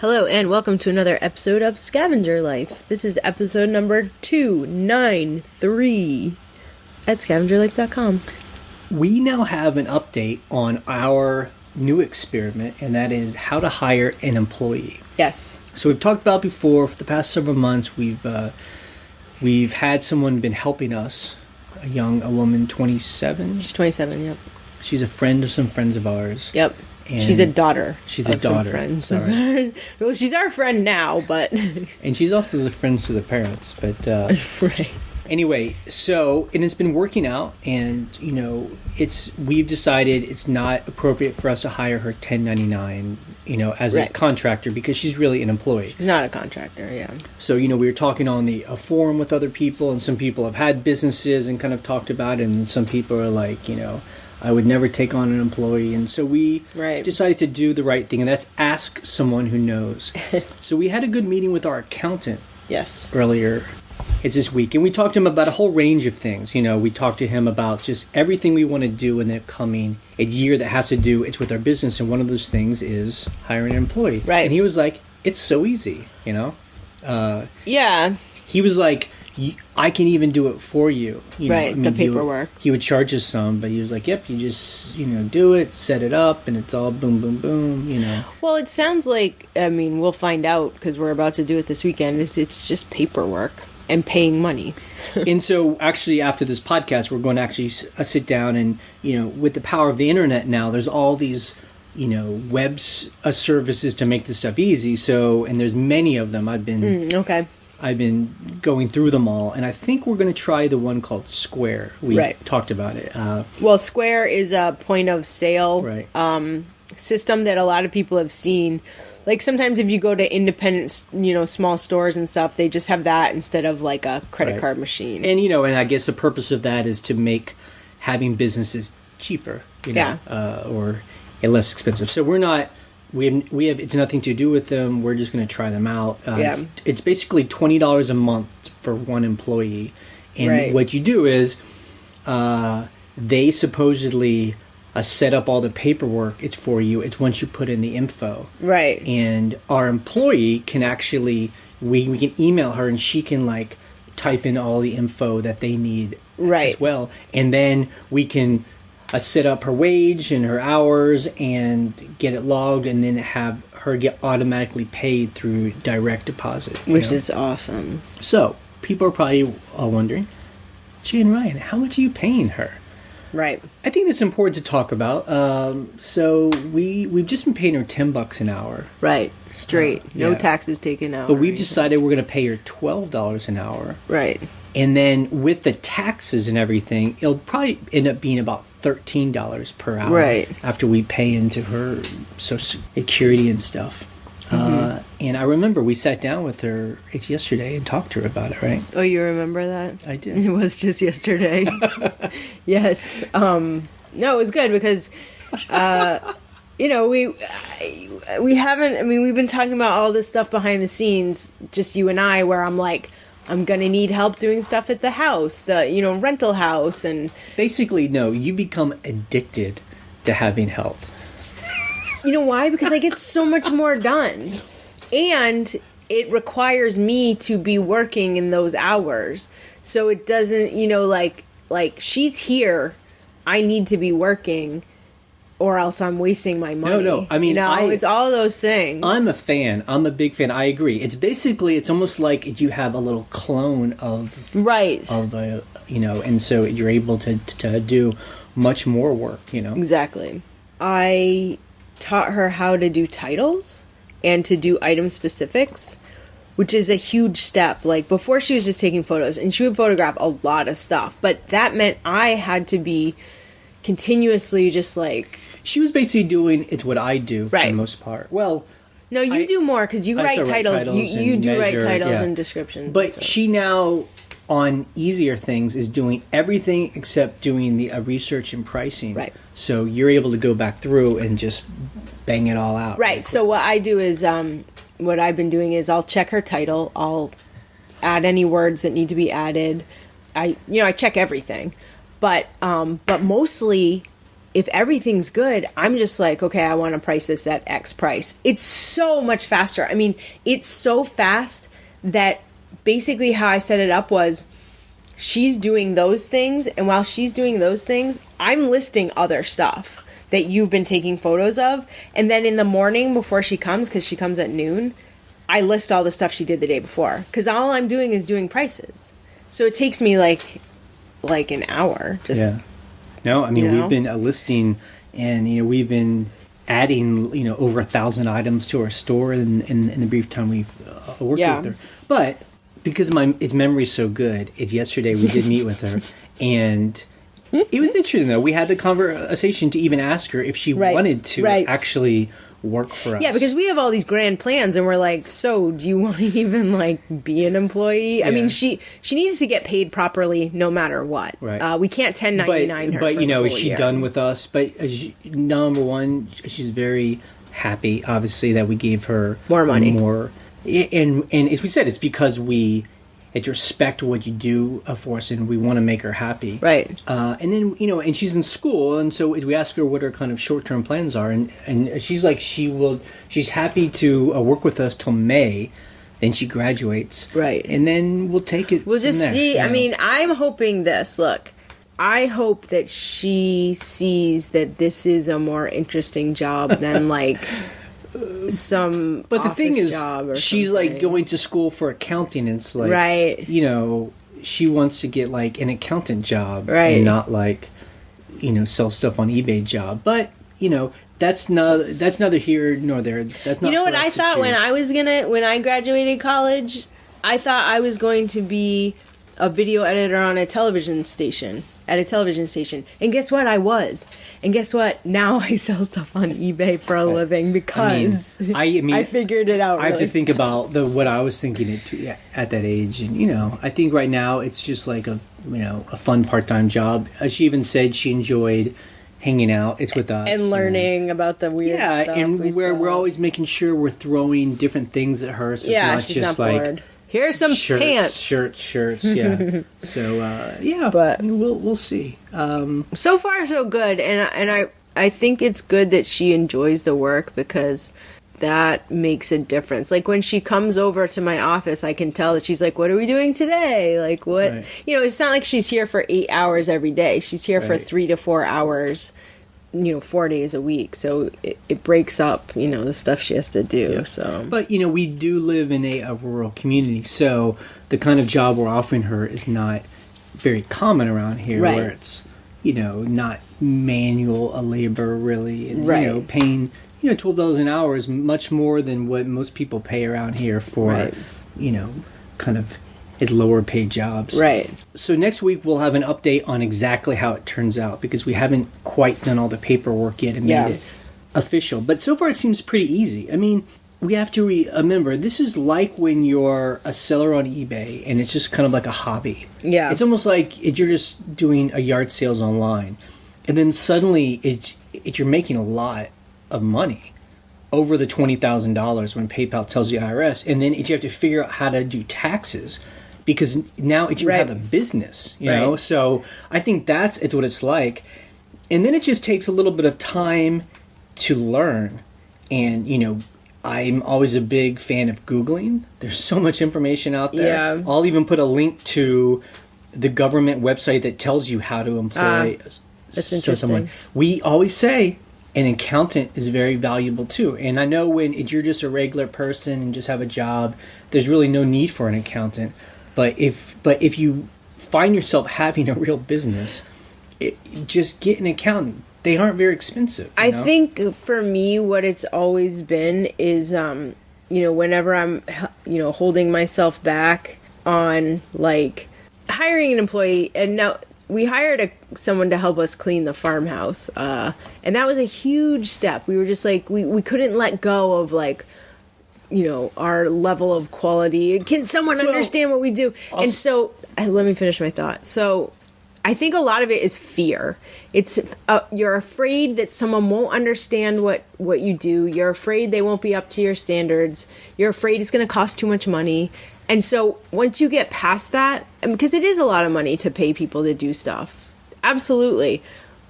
Hello and welcome to another episode of Scavenger Life. This is episode number 293 at scavengerlife.com. We now have an update on our new experiment, and that is how to hire an employee. Yes. So we've talked about before, for the past several months, we've had someone been helping us, a woman, 27. She's 27, yep. She's a friend of some friends of ours. Yep. And she's a daughter. She's a daughter. Some friends. All right. Well, she's our friend now, but... And she's also the friends to the parents, but... Right. Anyway, and it's been working out, and, we've decided it's not appropriate for us to hire her 1099, as a contractor, because she's really an employee. She's not a contractor, yeah. So, we were talking on a forum with other people, and some people have had businesses and kind of talked about it, and some people are like, I would never take on an employee. And so we decided to do the right thing, and that's ask someone who knows. So we had a good meeting with our accountant earlier. It's this week. And we talked to him about a whole range of things. We talked to him about just everything we want to do in the coming a year that has to do with our business. And one of those things is hiring an employee. Right. And he was like, it's so easy, Yeah. He was like, I can even do it for you. The paperwork. He would charge us some, but he was like, yep, you just, do it, set it up, and it's all boom, boom, boom, Well, it sounds like, we'll find out because we're about to do it this weekend. It's just paperwork and paying money. And so actually after this podcast, we're going to actually sit down and, with the power of the internet now, there's all these, web services to make this stuff easy. So, and there's many of them. I've been going through them all, and I think we're going to try the one called Square. We talked about it. Well, Square is a point of sale system that a lot of people have seen. Like sometimes if you go to independent, small stores and stuff, they just have that instead of like a credit card machine. And, and I guess the purpose of that is to make having businesses cheaper, or less expensive. So we have it's nothing to do with them. We're just going to try them out. It's basically $20 a month for one employee. And what you do is they supposedly set up all the paperwork. It's for you. It's once you put in the info. Right. And our employee can actually, we can email her and she can type in all the info that they need as well. And then we can set up her wage and her hours and get it logged, and then have her get automatically paid through direct deposit. Which is awesome. So, people are probably wondering, Jay and Ryan, how much are you paying her? Right. I think that's important to talk about. So, we've just been paying her $10 an hour. Right. Straight. No taxes taken out. But we've decided we're going to pay her $12 an hour. Right. And then with the taxes and everything, it'll probably end up being about $13 per hour. Right. After we pay into her Social Security and stuff. Mm-hmm. And I remember we sat down with her yesterday and talked to her about it, right? Oh, you remember that? I did. It was just yesterday. Yes. No, it was good because, we haven't, we've been talking about all this stuff behind the scenes, just you and I, where I'm like, I'm going to need help doing stuff at the house, the, rental house. And basically, no, you become addicted to having help. You know why? Because I get so much more done. And it requires me to be working in those hours. So it doesn't, like she's here, I need to be working, or else I'm wasting my money. No. It's all those things. I'm a fan. I'm a big fan. I agree. It's almost like you have a little clone of... Right. And so you're able to do much more work, Exactly. I taught her how to do titles and to do item specifics, which is a huge step. Like, before she was just taking photos, and she would photograph a lot of stuff, but that meant I had to be continuously just she was basically doing what I do for the most part. Well, no, you do more because you write titles. You do write titles and descriptions. But she now, on easier things, is doing everything except doing the research and pricing. Right. So you're able to go back through and just bang it all out. Right. So what I do is, what I've been doing is I'll check her title. I'll add any words that need to be added. I check everything, but mostly if everything's good, I'm just like, okay, I want to price this at X price. It's so much faster. I mean, it's so fast that basically how I set it up was she's doing those things. And while she's doing those things, I'm listing other stuff that you've been taking photos of. And then in the morning before she comes, because she comes at noon, I list all the stuff she did the day before. Because all I'm doing is doing prices. So it takes me like an hour. Just, yeah. No, I mean, we've been listing, and we've been adding over 1,000 items to our store in the brief time we've worked with her. But because its memory's so good, yesterday we did meet with her, and it was interesting though. We had the conversation to even ask her if she wanted to actually work for us. Yeah, because we have all these grand plans, and we're like, so do you want to even be an employee? Yeah. I mean, she needs to get paid properly no matter what. Right. We can't 1099 her. But is she done with us? But number one, she's very happy, obviously, that we gave her more money. And as we said, it's because we respect what you do for us, and we want to make her happy. Right. And then, and she's in school, and so we ask her what her kind of short-term plans are, and she's like, she's happy to work with us till May, then she graduates. Right. And then we'll take it We'll just from there, see. I mean, I'm hoping this. Look, I hope that she sees that this is a more interesting job than, some but the thing is she's something. Going to school for accounting, and it's right, she wants to get an accountant job, right, and not sell stuff on eBay job. But that's neither here nor there. That's not what I thought when I graduated college. I thought I was going to be a video editor on a television station. And guess what? I was. And guess what? Now I sell stuff on eBay for a living because I figured it out. I have to think about what I was thinking at that age. And, I think right now it's just a fun part-time job. She even said she enjoyed hanging out. It's with us. And learning about the weird stuff. Yeah, and we're always making sure we're throwing different things at her. So it's not she's just not bored. Here's some pants. Shirts, yeah. So, but we'll see. So far, so good. And I think it's good that she enjoys the work because that makes a difference. When she comes over to my office, I can tell that she's like, what are we doing today? What? Right. It's not like she's here for 8 hours every day. She's here for 3 to 4 hours 4 days a week, so it breaks up, the stuff she has to do. Yeah. So, but we do live in a rural community, so the kind of job we're offering her is not very common around here, where it's not manual labor really, and paying $12 an hour is much more than what most people pay around here for kind of his lower paid jobs. Right. So next week we'll have an update on exactly how it turns out, because we haven't quite done all the paperwork yet and made it official. But so far it seems pretty easy. I mean, we have to remember, this is like when you're a seller on eBay and it's just kind of like a hobby. Yeah. It's almost like you're just doing a yard sales online. And then suddenly you're making a lot of money. Over the $20,000 when PayPal tells the IRS. And then you have to figure out how to do taxes, because now you have a business, you know? So I think it's what it's like. And then it just takes a little bit of time to learn. And, I'm always a big fan of Googling. There's so much information out there. Yeah. I'll even put a link to the government website that tells you how to employ someone. We always say an accountant is very valuable too. And I know when you're just a regular person and just have a job, there's really no need for an accountant. But if you find yourself having a real business, just get an accountant. They aren't very expensive. I think for me, what it's always been is, whenever I'm, holding myself back on hiring an employee, and now we hired someone to help us clean the farmhouse, and that was a huge step. We were just we couldn't let go of our level of quality. Can someone understand what we do? And so, let me finish my thought. So, I think a lot of it is fear. It's you're afraid that someone won't understand what you do. You're afraid they won't be up to your standards. You're afraid it's going to cost too much money. And so once you get past that, because it is a lot of money to pay people to do stuff, absolutely.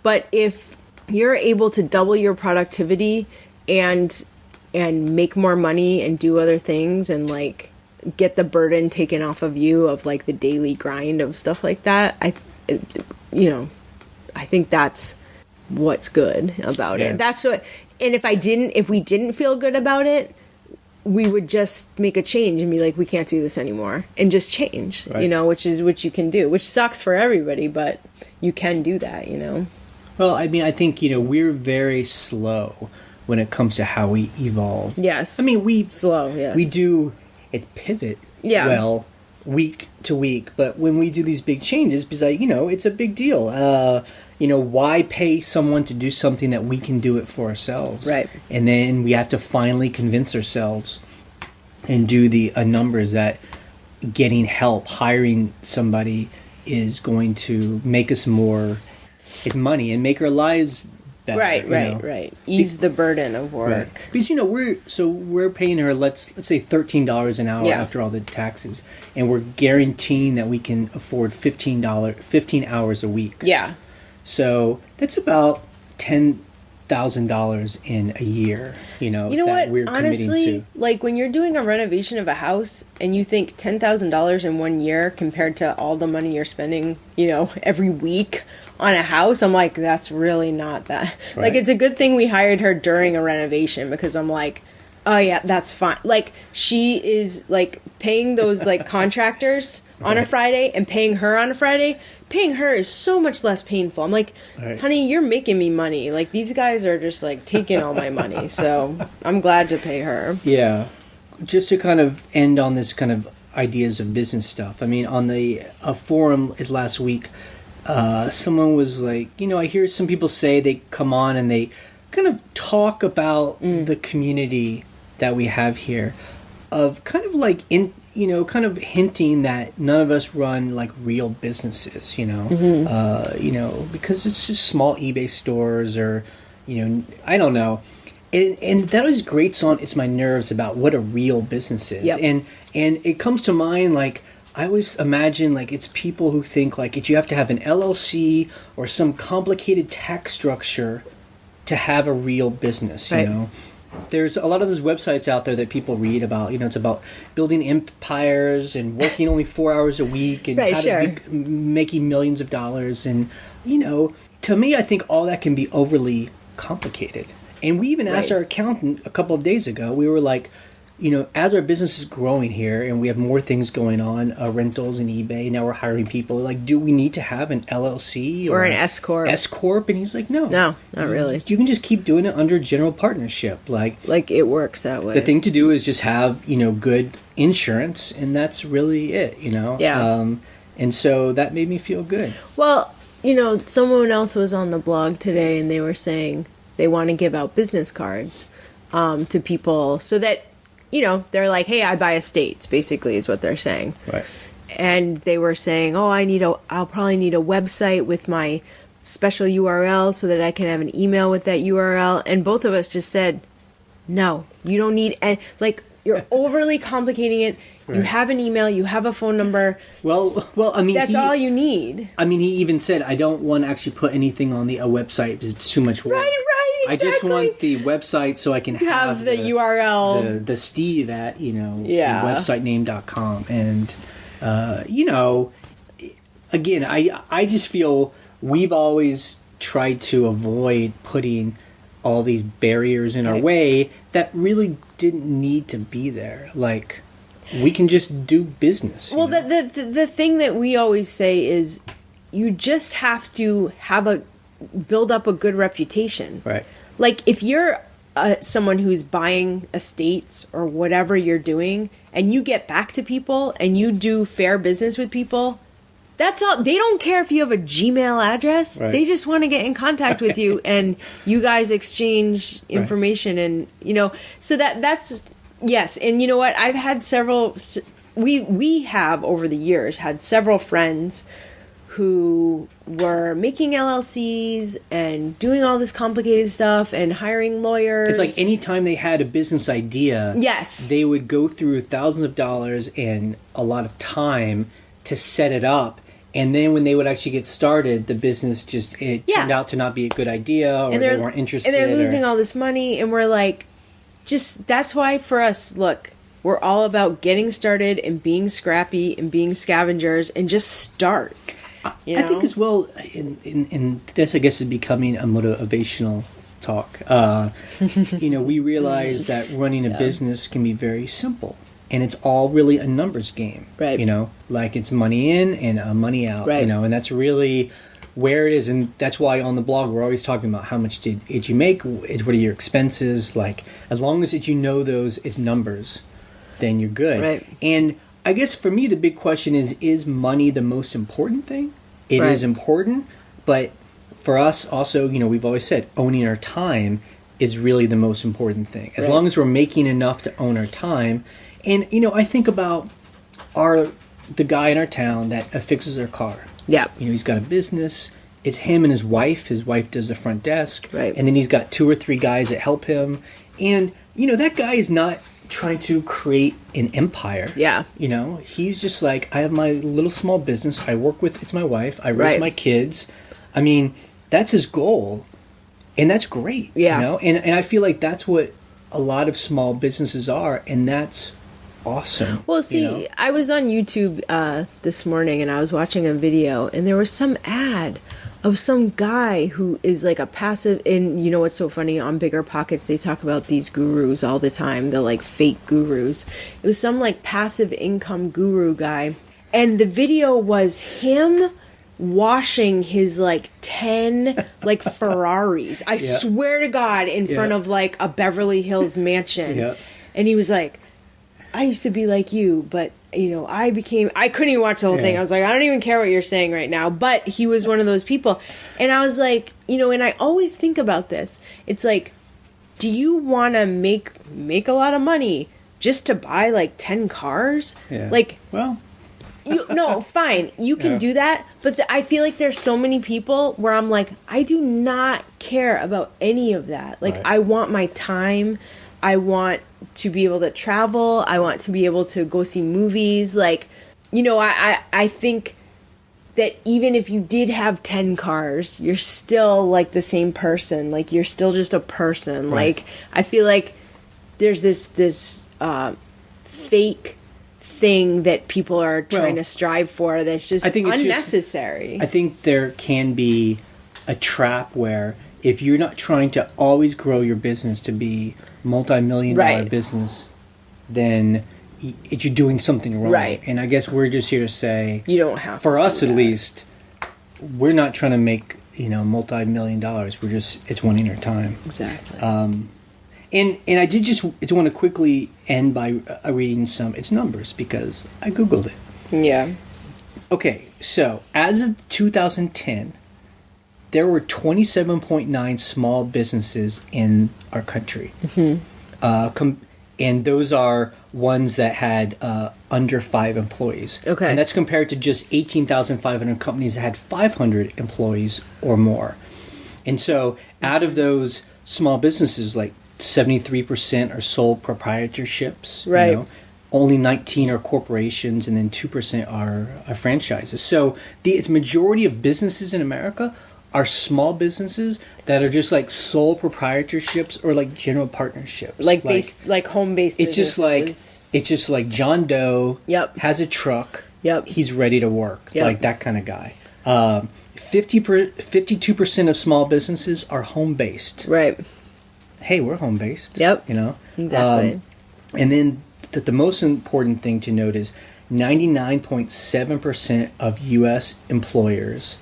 But if you're able to double your productivity and make more money and do other things and like get the burden taken off of you of like the daily grind of stuff like that, I think that's what's good about it. That's what. And if we didn't feel good about it, we would just make a change and be like, we can't do this anymore, and just change, which you can do, which sucks for everybody, but you can do that, Well, I mean, I think, we're very slow when it comes to how we evolve. Yes. I mean, slow, yes. We do it pivot well week to week, but when we do these big changes, because it's a big deal. Why pay someone to do something that we can do it for ourselves? Right. And then we have to finally convince ourselves and do the numbers that getting help, hiring somebody is going to make us more money and make our lives better. Right. Ease the burden of work. Right. Because we're paying her let's say $13 an hour after all the taxes, and we're guaranteeing that we can afford $15 hours a week. Yeah. So that's about $10,000 in a year. You know that what? We're Honestly, committing to. like when you're doing a renovation of a house and you think $10,000 in 1 year compared to all the money you're spending, every week on a house, I'm like, that's really not that. Right. Like, it's a good thing we hired her during a renovation, because I'm like, oh yeah, that's fine. Like, she is like paying those like contractors on a Friday and paying her on a Friday. Paying her is so much less painful. I'm like, honey, you're making me money. Like, these guys are just like taking all my money. So I'm glad to pay her. Yeah. Just to kind of end on this kind of ideas of business stuff. I mean, on a forum last week, someone was like, I hear some people say they come on and they kind of talk about the community that we have here, of kind of like kind of hinting that none of us run like real businesses, because it's just small eBay stores or, I don't know. And that always grates on my nerves about what a real business is. Yep. And it comes to mind, like, I always imagine like it's people who think like you have to have an LLC or some complicated tax structure to have a real business, you know. There's a lot of those websites out there that people read about, it's about building empires and working only 4 hours a week and making millions of dollars. And, to me, I think all that can be overly complicated. And we even asked our accountant a couple of days ago, we were like, as our business is growing here and we have more things going on, rentals and eBay, now we're hiring people, like, do we need to have an LLC or an S Corp? S Corp? And he's like, no, not really. You can just keep doing it under general partnership. Like it works that way. The thing to do is just have, good insurance, and that's really it, Yeah. And so that made me feel good. Well, someone else was on the blog today and they were saying they want to give out business cards to people so that, they're like, hey, I buy estates, basically is what they're saying. Right. And they were saying, oh, I'll probably need a website with my special URL so that I can have an email with that URL. And both of us just said, no, you don't need, and like, you're overly complicating it. Right. You have an email, you have a phone number. Well, I mean, that's all you need. I mean, he even said, I don't want to actually put anything on a website because it's too much work. Right. Exactly. I just want the website so I can have the URL. The Steve at, websitename.com. And, again, I just feel we've always tried to avoid putting all these barriers in our way that really didn't need to be there. Like, we can just do business. Well, the thing that we always say is you just have to build up a good reputation. Right. Like, if you're someone who's buying estates or whatever you're doing, and you get back to people and you do fair business with people, that's all. They don't care if you have a Gmail address. Right. They just want to get in contact with you, and you guys exchange information, and so that's yes. And you know what? I've had several. We have over the years had several friends who were making LLCs and doing all this complicated stuff and hiring lawyers. It's like anytime they had a business idea, yes, they would go through thousands of dollars and a lot of time to set it up. And then when they would actually get started, the business turned out to not be a good idea, or they weren't interested. And they're losing all this money, and we're like, that's why for us, look, we're all about getting started and being scrappy and being scavengers and just start. You know? I think as well, in this, I guess, is becoming a motivational talk. We realize that running a business can be very simple. And it's all really a numbers game, right? Like it's money in and money out, right? And that's really where it is, and that's why on the blog we're always talking about how much did you make, what are your expenses, like as long as you know those, it's numbers, then you're good, right? And I guess for me the big question is money the most important thing? It is important, but for us also, we've always said owning our time is really the most important thing. As long as we're making enough to own our time. And, I think about the guy in our town that fixes our car. Yeah. He's got a business. It's him and his wife. His wife does the front desk. Right. And then he's got 2 or 3 guys that help him. And, that guy is not trying to create an empire. Yeah. He's just like, I have my little small business. I work with, it's my wife. I raise my kids. I mean, that's his goal. And that's great. Yeah. And I feel like that's what a lot of small businesses are. And that's awesome. Well, see, I was on YouTube this morning and I was watching a video and there was some ad of some guy who is like a passive, and what's so funny, on Bigger Pockets they talk about these gurus all the time, the like fake gurus. It was some like passive income guru guy, and the video was him washing his like 10 like Ferraris, I swear to God, in front of like a Beverly Hills mansion. And he was like, I used to be like you, but, I couldn't even watch the whole thing. I was like, I don't even care what you're saying right now. But he was one of those people. And I was like, and I always think about this. It's like, do you want to make a lot of money just to buy like 10 cars? Yeah. Like, well, no, fine. You can do that. But I feel like there's so many people where I'm like, I do not care about any of that. Like, I want my time. I want to be able to travel. I want to be able to go see movies. Like, I think that even if you did have 10 cars, you're still like the same person. Like, you're still just a person. Right. Like, I feel like there's this fake thing that people are trying to strive for that's just unnecessary. I think there can be a trap where if you're not trying to always grow your business to be multi-million-dollar business, then you're doing something wrong. Right. And I guess we're just here to say, you don't have for us at least, we're not trying to make multi-million dollars. We're just, it's winning our time. Exactly. And I did just want to quickly end by reading it's numbers, because I Googled it. Yeah. Okay, so as of 2010, there were 27.9 small businesses in our country. Mm-hmm. And those are ones that had under 5 employees. Okay. And that's compared to just 18,500 companies that had 500 employees or more. And so out of those small businesses, like 73% are sole proprietorships. Right. Only 19 are corporations, and then 2% are franchises. So it's majority of businesses in America are small businesses that are just like sole proprietorships or like general partnerships, like home-based. It's just like John Doe. Yep. Has a truck. Yep. He's ready to work. Yep. Like that kind of guy. 52% of small businesses are home-based. Right. Hey, we're home-based. Yep. Exactly. And then the most important thing to note is 99.7% of U.S. employers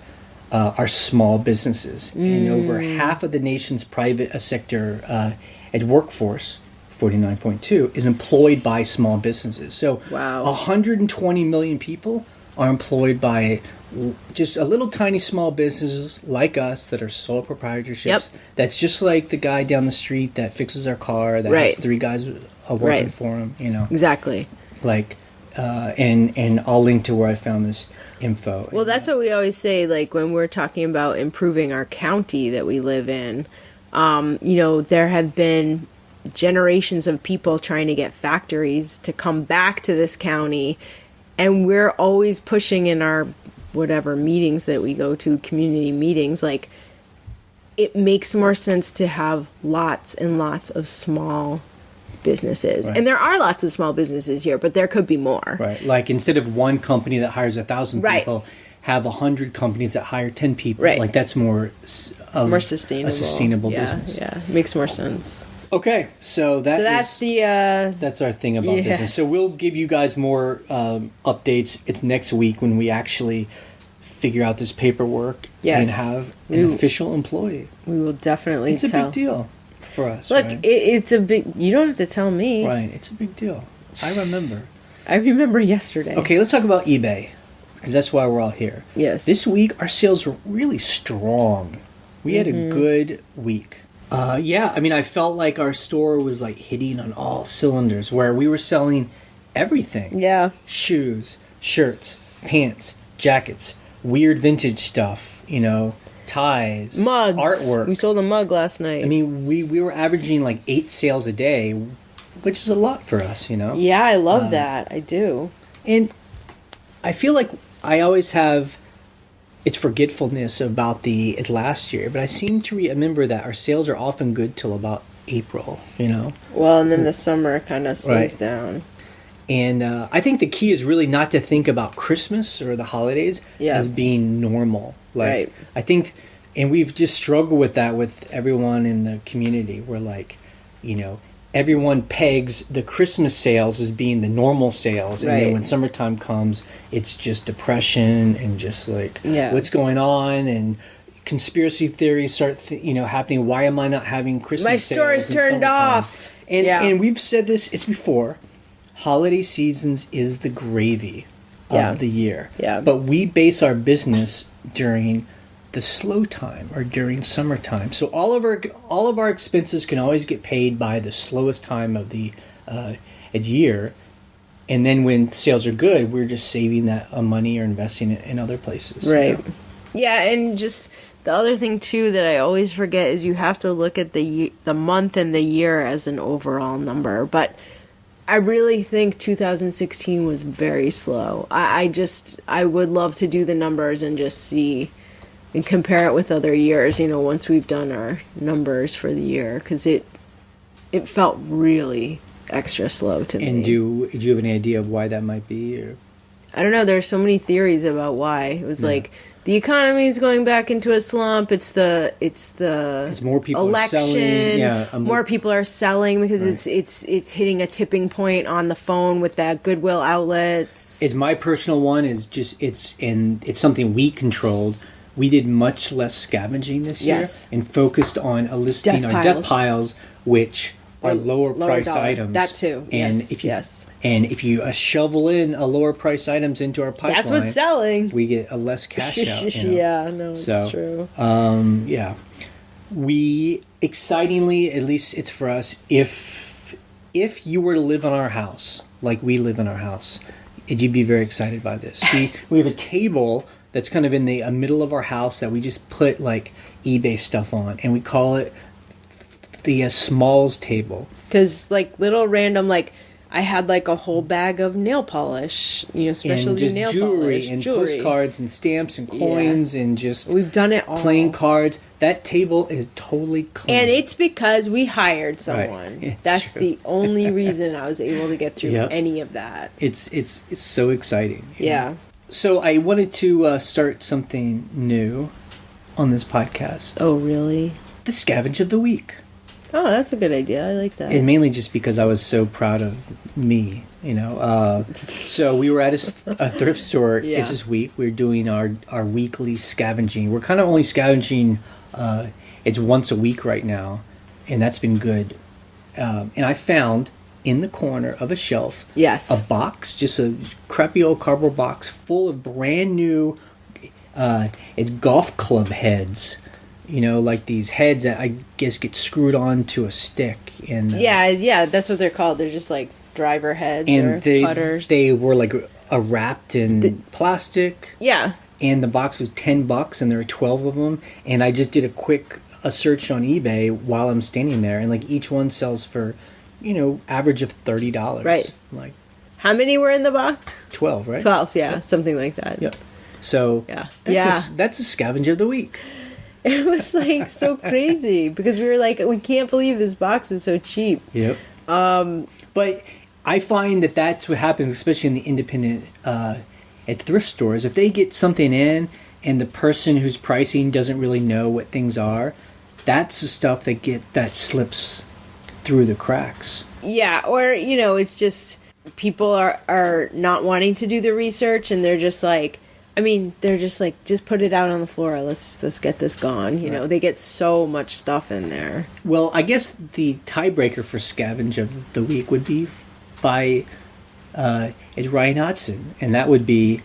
are small businesses, and over half of the nation's private sector workforce, 49.2, is employed by small businesses. So, wow. 120 million people are employed by just a little tiny small businesses like us that are sole proprietorships. Yep. That's just like the guy down the street that fixes our car that has 3 guys working for him. Exactly. Like, and I'll link to where I found this info. Well, that's what we always say, like when we're talking about improving our county that we live in. There have been generations of people trying to get factories to come back to this county, and we're always pushing in our whatever meetings that we go to, community meetings, like, it makes more sense to have lots and lots of small businesses. Right. And there are lots of small businesses here, but there could be more. Right. Like, instead of one company that hires 1,000 people, have 100 companies that hire 10 people. Right. Like, that's more... it's more sustainable. A sustainable business. Yeah, makes more sense. Okay, so that's our thing about business. So we'll give you guys more updates. It's next week when we actually figure out this paperwork and have an official employee. We will definitely It's a big deal for us. Look, right? it's a big... You don't have to tell me. Right, it's a big deal. I remember. I remember yesterday. Okay, let's talk about eBay, because that's why we're all here. Yes. This week, our sales were really strong. We had a good week. I mean, I felt like our store was like hitting on all cylinders, where we were selling everything. Yeah. Shoes, shirts, pants, jackets, weird vintage stuff, ties, mugs, artwork. We sold a mug last night. I mean, we were averaging like 8 sales a day, which is a lot for us, Yeah, I love that. I do. And I feel like I always have... It's forgetfulness about the last year, but I seem to remember that our sales are often good till about April, Well, and then the summer kind of slows down. And I think the key is really not to think about Christmas or the holidays as being normal. Like, I think, and we've just struggled with that with everyone in the community. We're like, everyone pegs the Christmas sales as being the normal sales, and then when summertime comes, it's just depression and just like what's going on, and conspiracy theories start happening. Why am I not having Christmas My sales? store is turned off. And we've said this before. Holiday seasons is the gravy of the year. Yeah. But we base our business during the slow time or during summertime. So all of our expenses can always get paid by the slowest time of the year. And then when sales are good, we're just saving that money or investing it in other places. Right. Yeah, and just the other thing too that I always forget is you have to look at the month and the year as an overall number. But I really think 2016 was very slow. I would love to do the numbers and just see and compare it with other years, once we've done our numbers for the year, because it felt really extra slow to me. And do you have any idea of why that might be? Or? I don't know. There's so many theories about why. It was like the economy is going back into a slump. It's more people election. Are selling. Yeah, more people are selling because it's hitting a tipping point on the phone with that Goodwill outlets. It's my personal one. It's something we controlled. We did much less scavenging this year and focused on listing our death piles, which are lower priced items. That too. And if you shovel in a lower priced items into our pipeline, that's what's selling. We get a less cash out. Yeah, no, it's true. We excitingly, at least it's for us, if you were to live in our house like we live in our house, you'd be very excited by this. We have a table that's kind of in the middle of our house that we just put like eBay stuff on, and we call it the Smalls table. Because like little random, like I had like a whole bag of nail polish, specialty nail jewelry polish, and postcards and stamps and coins and just we've done it all. Playing cards. That table is totally clean, and it's because we hired someone. Right. That's the only reason I was able to get through any of that. It's so exciting. Yeah. So I wanted to start something new on this podcast. Oh, really? The Scavenge of the Week. Oh, that's a good idea. I like that. And mainly just because I was so proud of me, So we were at a thrift store this week. We're doing our weekly scavenging. We're kind of only scavenging, it's once a week right now, and that's been good. And I found in the corner of a shelf a box, just a crappy old cardboard box full of brand new it's golf club heads, like these heads that I guess get screwed onto a stick. And that's what they're called. They're just like driver heads or putters. They were like wrapped in plastic. Yeah. And the box was $10, and there were 12 of them. And I just did a search on eBay while I'm standing there, and like each one sells for average of $30. Right. Like, how many were in the box? 12, right? 12, yeah. Something like that. Yep. So that's a Scavenger of the week. It was like so crazy because we were like, we can't believe this box is so cheap. Yep. But I find that that's what happens, especially in the independent at thrift stores. If they get something in and the person who's pricing doesn't really know what things are, that's the stuff that slips through the cracks. Yeah, or it's just people are not wanting to do the research, and they're just like, just put it out on the floor. Let's get this gone. Right. They get so much stuff in there. Well, I guess the tiebreaker for Scavenge of the week would be by is Ryan Hodson, and that would be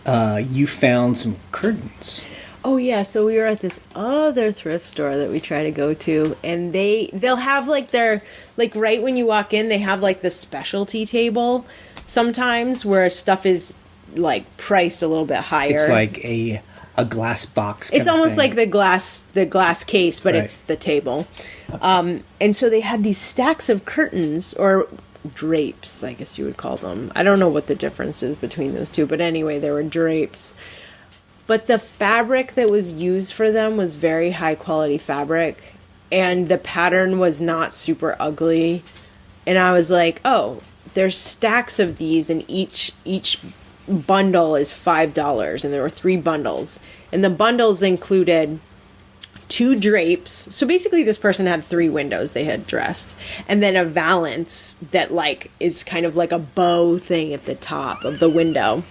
you found some curtains. Oh yeah, so we were at this other thrift store that we try to go to, and they'll have their right when you walk in, they have the specialty table sometimes where stuff is priced a little bit higher. It's like a glass box. It's almost like the glass case, but It's the table. And so they had these stacks of curtains or drapes, I guess you would call them. I don't know what the difference is between those two, but anyway, there were drapes. But the fabric that was used for them was very high quality fabric, and the pattern was not super ugly. And I was like, oh, there's stacks of these, and each bundle is $5, and there were 3 bundles. And the bundles included 2 drapes. So basically this person had 3 windows they had dressed, and then a valance that is kind of like a bow thing at the top of the window.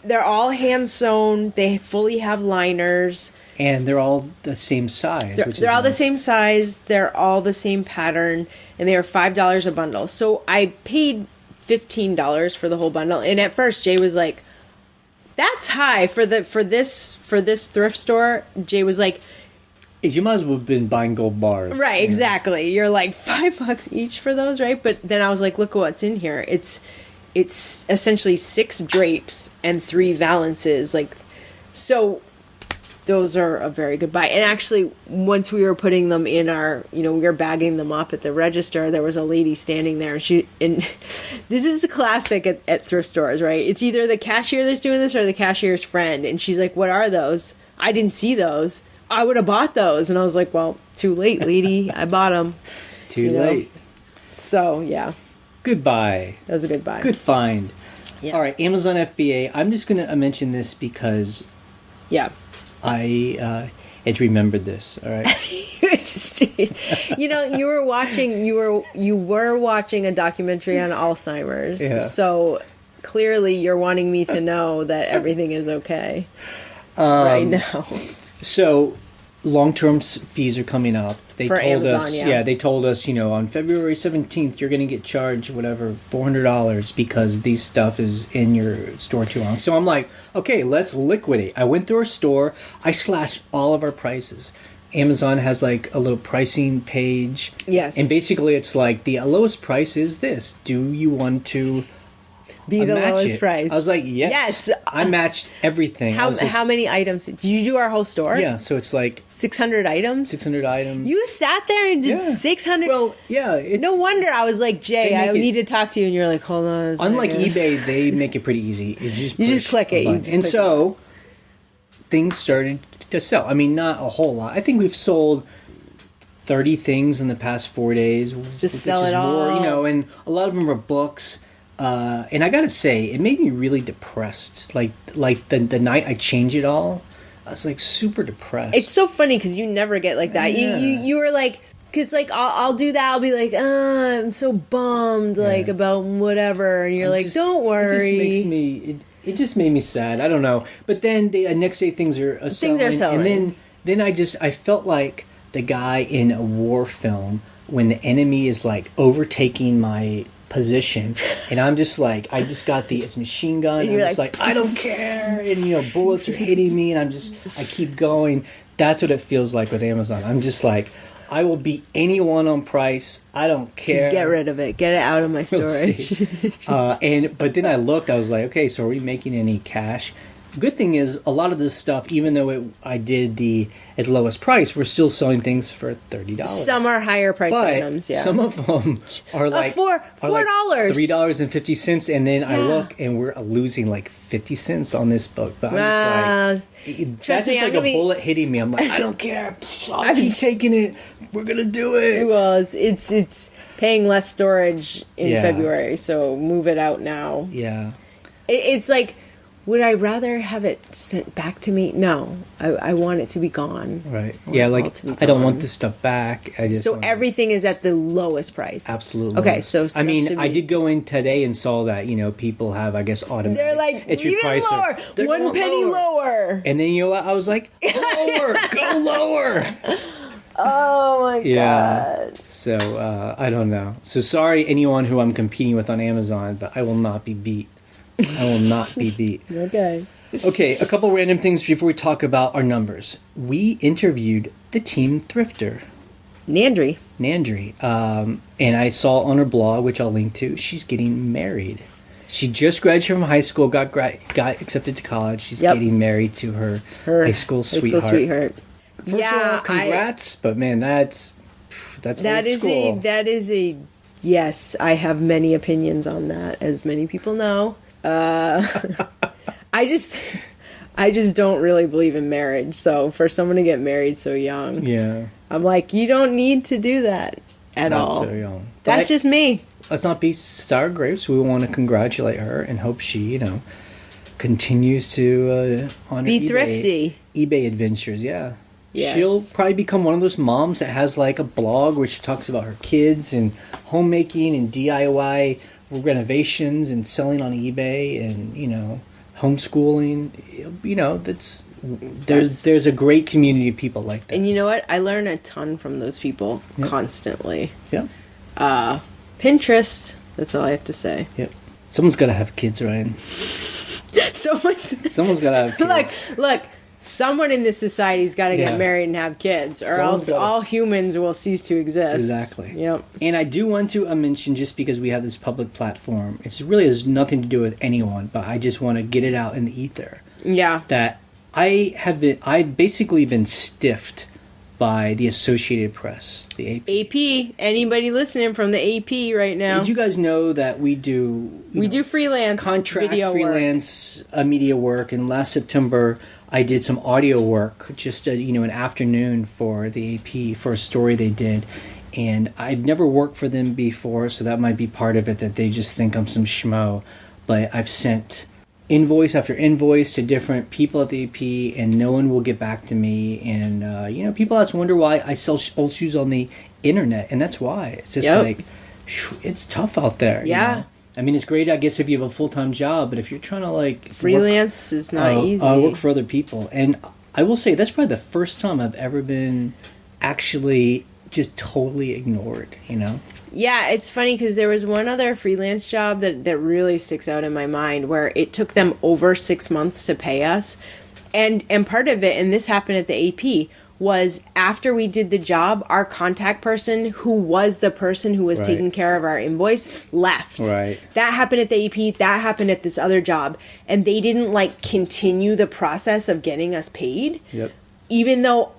They're all hand sewn. They fully have liners. And they're all the same size. They're all the same size. They're all the same pattern. And they are $5 a bundle. So I paid $15 for the whole bundle. And at first Jay was like, that's high for this thrift store. Jay was like, you might as well have been buying gold bars. Right, exactly. You're like $5 each for those, right? But then I was like, look what's in here. It's essentially 6 drapes and 3 valances. So those are a very good buy. And actually, once we were putting them in our, we were bagging them up at the register, there was a lady standing there. And this is a classic at thrift stores, right? It's either the cashier that's doing this or the cashier's friend. And she's like, what are those? I didn't see those. I would have bought those. And I was like, well, too late, lady. I bought them. Too late. So, yeah. Good buy. That was a good buy. Good find. Yeah. All right, Amazon FBA. I'm just going to mention this because I had remembered this. All right. You were watching a documentary on Alzheimer's. Yeah. So clearly you're wanting me to know that everything is okay right now. So long-term fees are coming up. They for told Amazon, us, yeah. They told us, on February 17th, you're going to get charged $400 because these stuff is in your store too long. So I'm like, okay, let's liquidate. I went through our store. I slashed all of our prices. Amazon has a little pricing page. Yes. And basically it's the lowest price is this. Do you want to be the lowest price? I was like, yes. I matched everything. How many items? Did you do our whole store? Yeah, so it's 600 items? 600 items. You sat there and did 600? Well, yeah. No wonder I was like, Jay, I need to talk to you. And you're like, hold on. Unlike eBay, they make it pretty easy. You just click it. So things started to sell. I mean, not a whole lot. I think we've sold 30 things in the past 4 days. Just sell it all. More, and a lot of them are books. And I gotta say, it made me really depressed. The night I changed it all, I was super depressed. It's so funny because you never get like that. Yeah. You were like, because I'll do that. I'll be like, I'm so bummed about whatever, and you're don't worry. It just made me sad. I don't know. But then the next day things are selling, and then I felt like the guy in a war film when the enemy is overtaking my position, and I'm just I just got it's machine gun, and I'm just I don't care, and bullets are hitting me, and I keep going. That's what it feels like with Amazon. I'm just I will beat anyone on price. I don't care. Just get rid of it. Get it out of my storage. But then I looked. I was like, okay, so are we making any cash? good thing is a lot of this stuff, even though I did at the lowest price, we're still selling things for $30. Some are higher price items, yeah. Some of them are like $4, $3.50, and then I look and we're losing like 50 cents on this book. But I'm just like, that's just like a bullet hitting me. I'm like, I don't care. I'll be taking it. We're gonna do it. Well, it's paying less storage in February, so move it out now. Yeah. It's like, would I rather have it sent back to me? No, I want it to be gone. Right. Yeah, like I don't want this stuff back. Everything is at the lowest price. Absolutely. Okay, so I mean, I did go in today and saw that people have, I guess, automatic. They're like, even lower, 1 penny lower. And then I was like, lower, go lower. Oh my god. So I don't know. So sorry, anyone who I'm competing with on Amazon, but I will not be beat. I will not be beat. Okay. Okay, a couple random things before we talk about our numbers. We interviewed the team thrifter. Nandri. And I saw on her blog, which I'll link to, she's getting married. She just graduated from high school, got accepted to college. She's getting married to her high school sweetheart. First of all, congrats, but man, that's old school. That is a yes, I have many opinions on that, as many people know. I just don't really believe in marriage. So for someone to get married so young, I'm like, you don't need to do that at all. Not so young. That's just me. Let's not be sour grapes. We want to congratulate her and hope she, continues to honor be thrifty. eBay adventures. Yeah. Yes. She'll probably become one of those moms that has like a blog where she talks about her kids and homemaking and DIY renovations and selling on eBay and homeschooling. There's a great community of people like that. And you know what? I learn a ton from those people constantly. Yeah. Pinterest. That's all I have to say. Yep. Someone's got to have kids, Ryan. Someone's got to have kids. Look. Someone in this society's got to get married and have kids, or else all humans will cease to exist. Exactly. Yep. And I do want to mention, just because we have this public platform, it really has nothing to do with anyone, but I just want to get it out in the ether. Yeah. That I've basically been stiffed by the Associated Press, the AP. AP. Anybody listening from the AP right now? Did you guys know that we do freelance contract video freelance media work? And last September, I did some audio work, just an afternoon for the AP for a story they did, and I'd never worked for them before, so that might be part of it, that they just think I'm some schmo. But I've sent invoice after invoice to different people at the AP, and no one will get back to me. And people always wonder why I sell old shoes on the internet, and that's why. It's just it's tough out there. Yeah. I mean, it's great, I guess, if you have a full-time job, but if you're trying to, freelance is not easy. Work for other people. And I will say, that's probably the first time I've ever been actually just totally ignored, Yeah, it's funny because there was one other freelance job that really sticks out in my mind where it took them over 6 months to pay us. And part of it, and this happened at the AP, was after we did the job, our contact person, who was the person who was taking care of our invoice, left. Right. That happened at the AP. That happened at this other job. And they didn't, continue the process of getting us paid. Yep. Even though,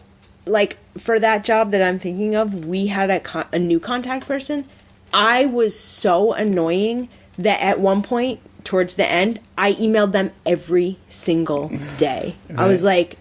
for that job that I'm thinking of, we had a new contact person. I was so annoying that at one point, towards the end, I emailed them every single day. Right. I was like,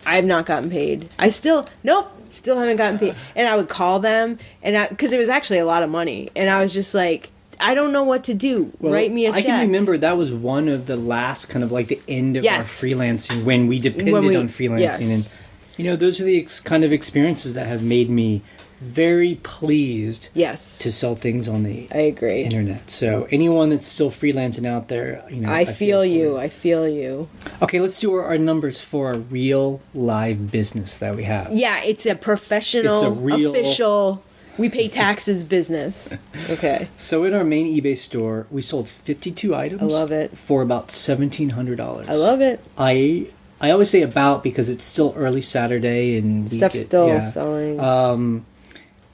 I have not gotten paid. Still haven't gotten paid. And I would call them, because it was actually a lot of money. And I was just like, I don't know what to do. Well, write me a check. I can remember that was one of the last kind of the end of our freelancing, when we depended on freelancing. Yes. And, those are the kind of experiences that have made me very pleased to sell things on the internet. So anyone that's still freelancing out there, I feel you. Okay, let's do our numbers for a real live business that we have. Yeah, it's a professional, official, we pay taxes business. Okay. So in our main eBay store, we sold 52 items. I love it. For about $1,700. I love it. I always say about because it's still early Saturday and stuff's still selling.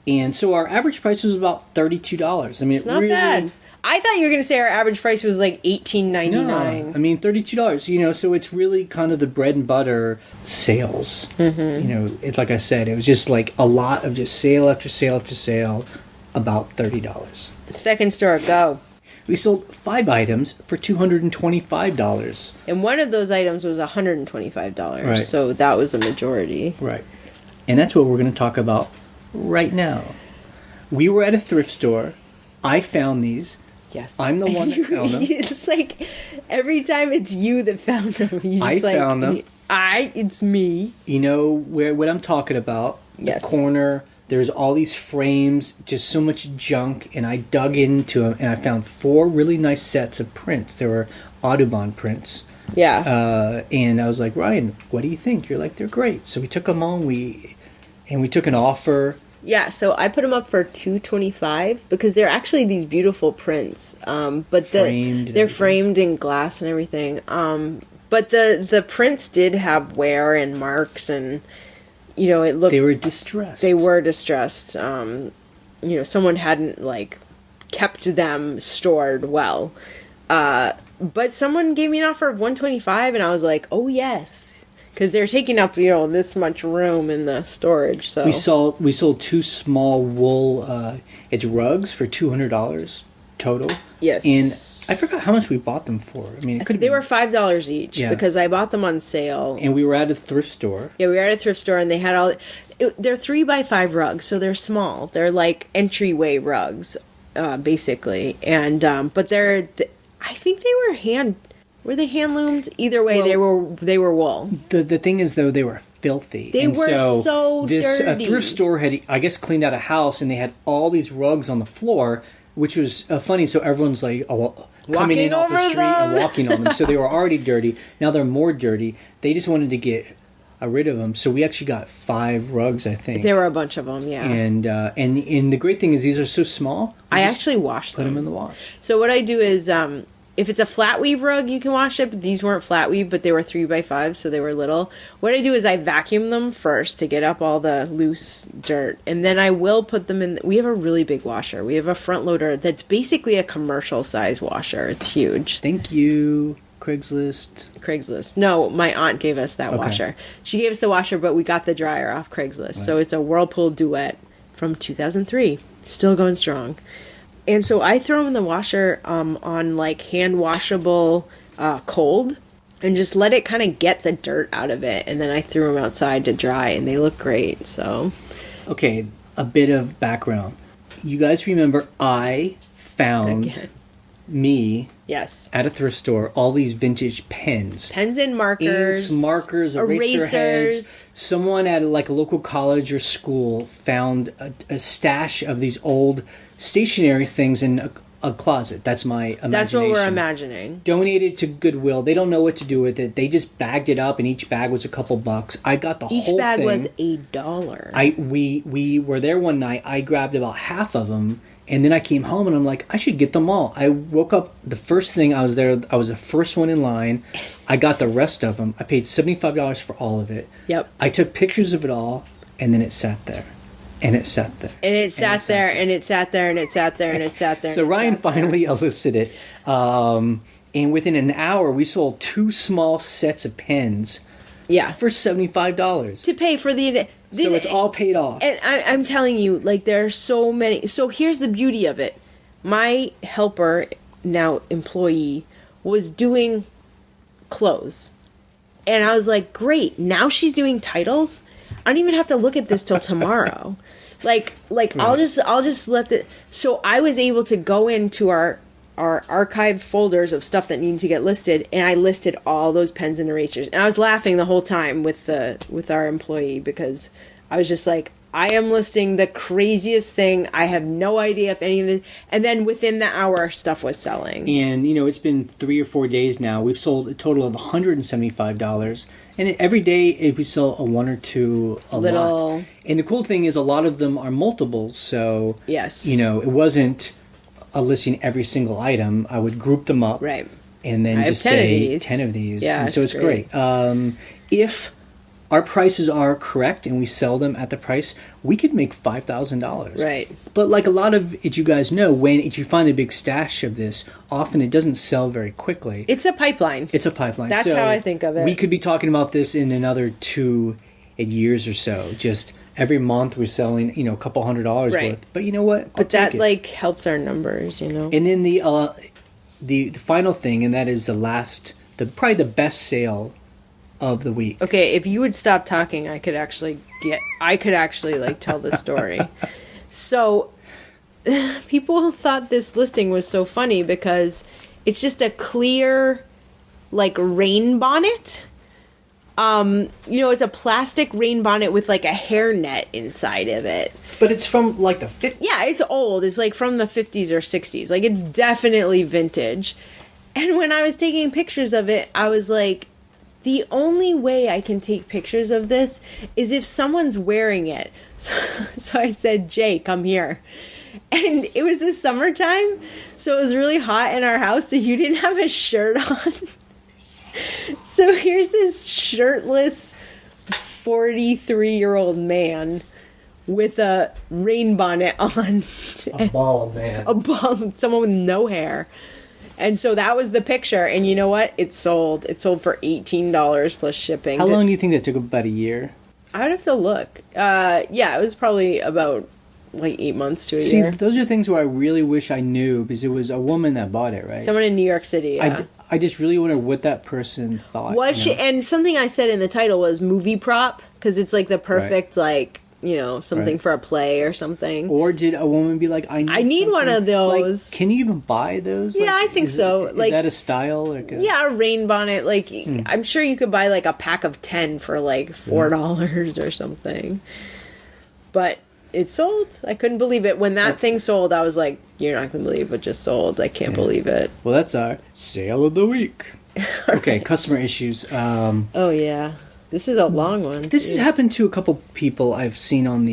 And so our average price was about $32. I mean, it's not bad. I thought you were going to say our average price was like $18.99. No, I mean $32. So it's really kind of the bread and butter sales. Mm-hmm. It's like I said, it was just like a lot of just sale after sale after sale, about $30. Second store, go. We sold 5 items for $225. And one of those items was $125. Right. So that was a majority. Right. And that's what we're going to talk about right now. We were at a thrift store. I found these. Yes. I'm the one that found them. It's like every time it's you that found them. I found them. It's me. You know what I'm talking about? Yes. The corner. There's all these frames, just so much junk, and I dug into them, and I found 4 really nice sets of prints. They were Audubon prints. Yeah. And I was like, Ryan, what do you think? You're like, they're great. So we took them on, we took an offer. Yeah, so I put them up for $225 because they're actually these beautiful prints. But they're framed in glass and everything. But the prints did have wear and marks and... it looked... They were distressed. They were distressed. Someone hadn't, kept them stored well. But someone gave me an offer of $125, and I was like, oh, yes. Because they're taking up, this much room in the storage, so... We sold 2 small wool, it's rugs for $200 total. Yes. And I forgot how much we bought them for. I mean, they were $5 each, because I bought them on sale. And we were at a thrift store. Yeah, we were at a thrift store, and they had all... They're 3x5 rugs, so they're small. They're like entryway rugs, basically. And, but I think they were Were they hand loomed? Either way, they were wool. The thing is, though, they were filthy. They were so dirty. This thrift store had, I guess, cleaned out a house, and they had all these rugs on the floor, which was funny. So everyone's like coming in off the street and walking on them. So they were already dirty. Now they're more dirty. They just wanted to get rid of them. So we actually got 5 rugs, I think. There were a bunch of them, yeah. And the great thing is these are so small. I actually washed them. Put them in the wash. So what I do is, if it's a flat weave rug, you can wash it. But these weren't flat weave, but they were 3x5, so they were little. What I do is I vacuum them first to get up all the loose dirt. And then I will put them in... We have a really big washer. We have a front loader that's basically a commercial size washer. It's huge. Thank you, Craigslist. No, my aunt gave us that washer. She gave us the washer, but we got the dryer off Craigslist. Right. So it's a Whirlpool Duet from 2003. Still going strong. And so I throw them in the washer on like hand washable cold and just let it kind of get the dirt out of it. And then I threw them outside to dry and they look great. So, okay, a bit of background. You guys remember I found yes, at a thrift store all these vintage pens and markers, inks, markers, erasers. Heads. Someone at like a local college or school found a stash of these old stationary things in a closet. That's my imagination. That's what we're imagining. Donated to Goodwill. They don't know what to do with it. They just bagged it up, and each bag was a couple bucks. I got the whole thing. Each bag was $1. We were there one night. I grabbed about half of them, and then I came home, and I'm like, I should get them all. I woke up the first thing I was there. I was the first one in line. I got the rest of them. I paid $75 for all of it. Yep. I took pictures of it all, and then it sat there. And it sat there. And it sat there, and it sat there, and it sat there, and it sat there. So Ryan finally elicited it. And within an hour, we sold 2 small sets of pens. Yeah. For $75. To pay for the... So it's all paid off. And I'm telling you, like, there are so many... So here's the beauty of it. My helper, now employee, was doing clothes. And I was like, great. Now she's doing titles? I don't even have to look at this till tomorrow. Like right. I'll just let the... So I was able to go into our archived folders of stuff that needed to get listed, and I listed all those pens and erasers. And I was laughing the whole time with our employee because I was just like, I am listing the craziest thing. I have no idea if any of this... And then within the hour, stuff was selling. And, it's been 3 or 4 days now. We've sold a total of $175. And every day, we sell a 1 or 2 a lot. And the cool thing is a lot of them are multiples. So, yes. It wasn't a listing every single item. I would group them up. Right. And then just say 10 of these. Yeah, and so it's great. If our prices are correct and we sell them at the price, we could make $5,000. Right. But like a lot of it, you guys know, when if you find a big stash of this, often it doesn't sell very quickly. It's a pipeline. It's a pipeline. That's how I think of it. We could be talking about this in another 2 years or so. Just every month we're selling, a couple $100 worth. But you know what? But that like helps our numbers, And then the final thing, and that is probably the best sale of the week. Okay, if you would stop talking, I could actually like tell the story. So people thought this listing was so funny because it's just a clear like rain bonnet. It's a plastic rain bonnet with like a hairnet inside of it. But it's from like the 50s. Yeah, it's old. It's like from the 50s or 60s. Like it's definitely vintage. And when I was taking pictures of it, I was like, the only way I can take pictures of this is if someone's wearing it. So I said, Jay, come here. And it was the summertime, so it was really hot in our house, so you didn't have a shirt on. So here's this shirtless 43-year-old man with a rain bonnet on. A bald man. Someone with no hair. And so that was the picture, and you know what? It sold. It sold for $18 plus shipping. How long do you think that took? About a year? I'd have to look. It was probably about like 8 months to a year. See, those are things where I really wish I knew, because it was a woman that bought it, right? Someone in New York City, yeah. I just really wonder what that person thought. Was she? And something I said in the title was movie prop, because it's like the perfect, like, something for a play or something. Or did a woman be like, I need one of those. Like, can you even buy those? Yeah, I think so. Is that a style? Yeah, a rain bonnet. Like, I'm sure you could buy like a pack of 10 for like $4 or something. But it sold. I couldn't believe it. When that thing sold, I was like, you're not going to believe it just sold. I can't believe it. Well, that's our sale of the week. Okay, customer issues. Oh, yeah. This is a long one. This has happened to a couple people I've seen on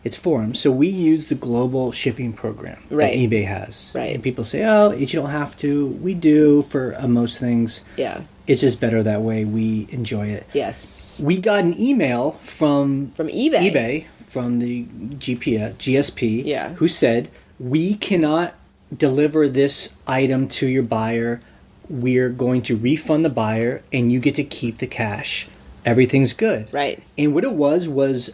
its forum. So we use the global shipping program that eBay has. Right. And people say, oh, you don't have to. We do for most things. Yeah. It's just better that way. We enjoy it. Yes. We got an email from eBay. From the GSP, who said, we cannot deliver this item to your buyer. We're going to refund the buyer, and you get to keep the cash. Everything's good. Right. And what it was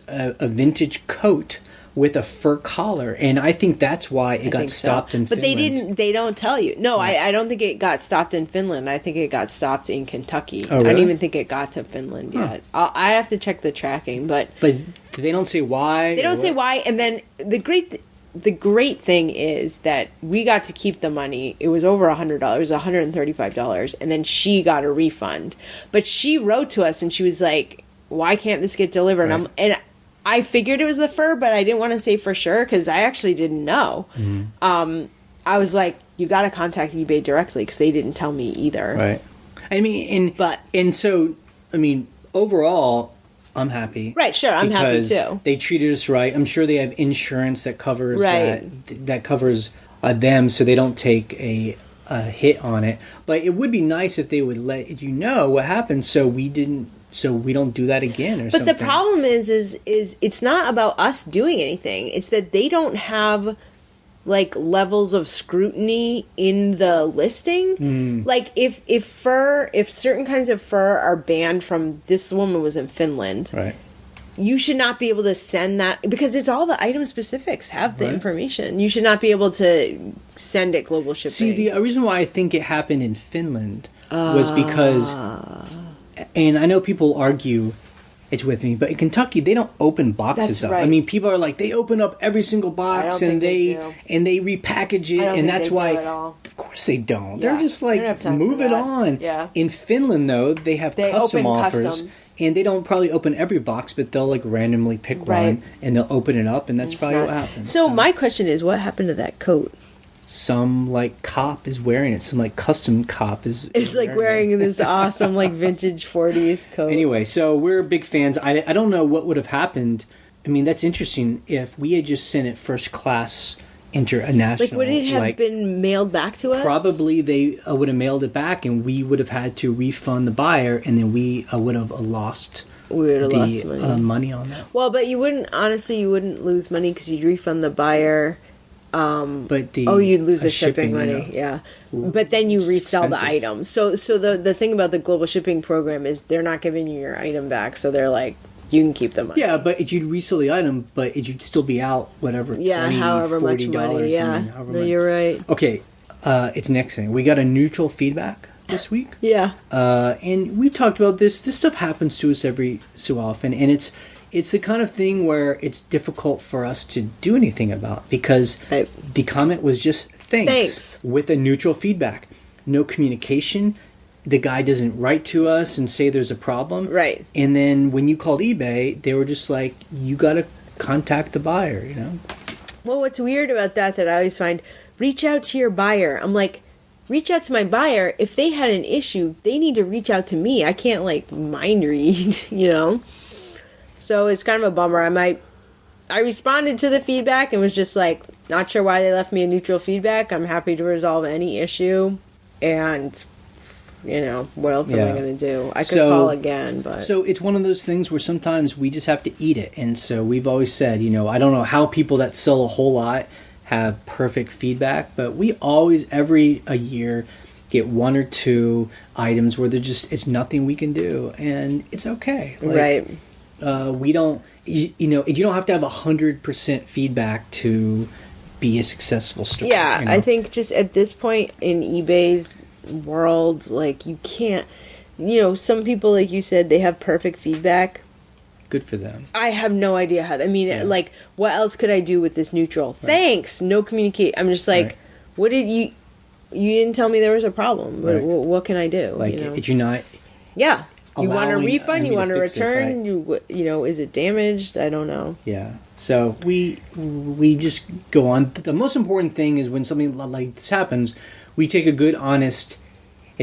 a vintage coat with a fur collar, and I think that's why it got stopped in Finland. But they don't tell you. No, I don't think it got stopped in Finland. I think it got stopped in Kentucky. Oh, really? I don't even think it got to Finland yet. I have to check the tracking, but they don't say why. They don't say why, and then the great thing is that we got to keep the money. It was over $100, $135, and then she got a refund. But she wrote to us and she was like, "Why can't this get delivered?" Right. And I figured it was the fur, but I didn't want to say for sure because I actually didn't know. Mm-hmm. I was like, "You got to contact eBay directly," because they didn't tell me either. Right. I mean, so overall, I'm happy. Right, sure, I'm happy too. They treated us right. I'm sure they have insurance that covers that covers them, so they don't take a hit on it. But it would be nice if they would let you know what happened, so we don't do that again or something. But the problem is it's not about us doing anything. It's that they don't have like levels of scrutiny in the listing. Like if certain kinds of fur are banned from, this woman was in Finland, right? You should not be able to send that, because it's all the item specifics have the information. You should not be able to send it global shipping. See, the reason why I think it happened in Finland was because, and I know people argue it's with me, but in Kentucky they don't open boxes up. Right. I mean, people are like, they open up every single box and they repackage it, and that's why. Of course they don't. Yeah. They're just like, move it on. Yeah. In Finland though, they have custom offers, and they don't probably open every box, but they'll like randomly pick one and they'll open it up, and that's probably what happens. So my question is, what happened to that coat? Some like cop is wearing it. Some like custom cop is like wearing this awesome like vintage 40s coat. Anyway, so we're big fans. I don't know what would have happened. I mean, that's interesting if we had just sent it first class international. Like, would it have been mailed back to us? Probably they would have mailed it back, and we would have had to refund the buyer, and then we would have lost we would have lost money. Money on that. Well, but you wouldn't lose money because you'd refund the buyer. But you'd lose the shipping money, yeah. But then you resell expensive. the item. So the thing about the global shipping program is they're not giving you your item back. So they're like, you can keep the money. Yeah, but you'd resell the item, but you'd still be out whatever. However much money. Yeah, you're right. Okay, it's next thing. We got a neutral feedback this week. Yeah. And we've talked about this. This stuff happens to us every so often, and it's the kind of thing where it's difficult for us to do anything about because the comment was just thanks with a neutral feedback. No communication. The guy doesn't write to us and say there's a problem. Right. And then when you called eBay, they were just like, you got to contact the buyer, Well, what's weird about that I always find, reach out to your buyer. I'm like, reach out to my buyer. If they had an issue, they need to reach out to me. I can't, mind read, So it's kind of a bummer. I responded to the feedback and was just like, not sure why they left me a neutral feedback. I'm happy to resolve any issue. And, what else am I going to do? I could call again, but... So it's one of those things where sometimes we just have to eat it. And so we've always said, I don't know how people that sell a whole lot have perfect feedback, but we always, every a year, get one or two items where it's nothing we can do. And it's okay. Right. We don't, you don't have to have 100% feedback to be a successful store. Yeah, I think just at this point in eBay's world, you can't, some people, like you said, they have perfect feedback. Good for them. I have no idea how, what else could I do with this neutral? Right. Thanks, no communicate. I'm just like, what did you didn't tell me there was a problem. Right. What can I do? Did you not? Yeah. You want a refund? You want a return? Right? Is it damaged? I don't know. Yeah. So we just go on. The most important thing is when something like this happens, we take a good, honest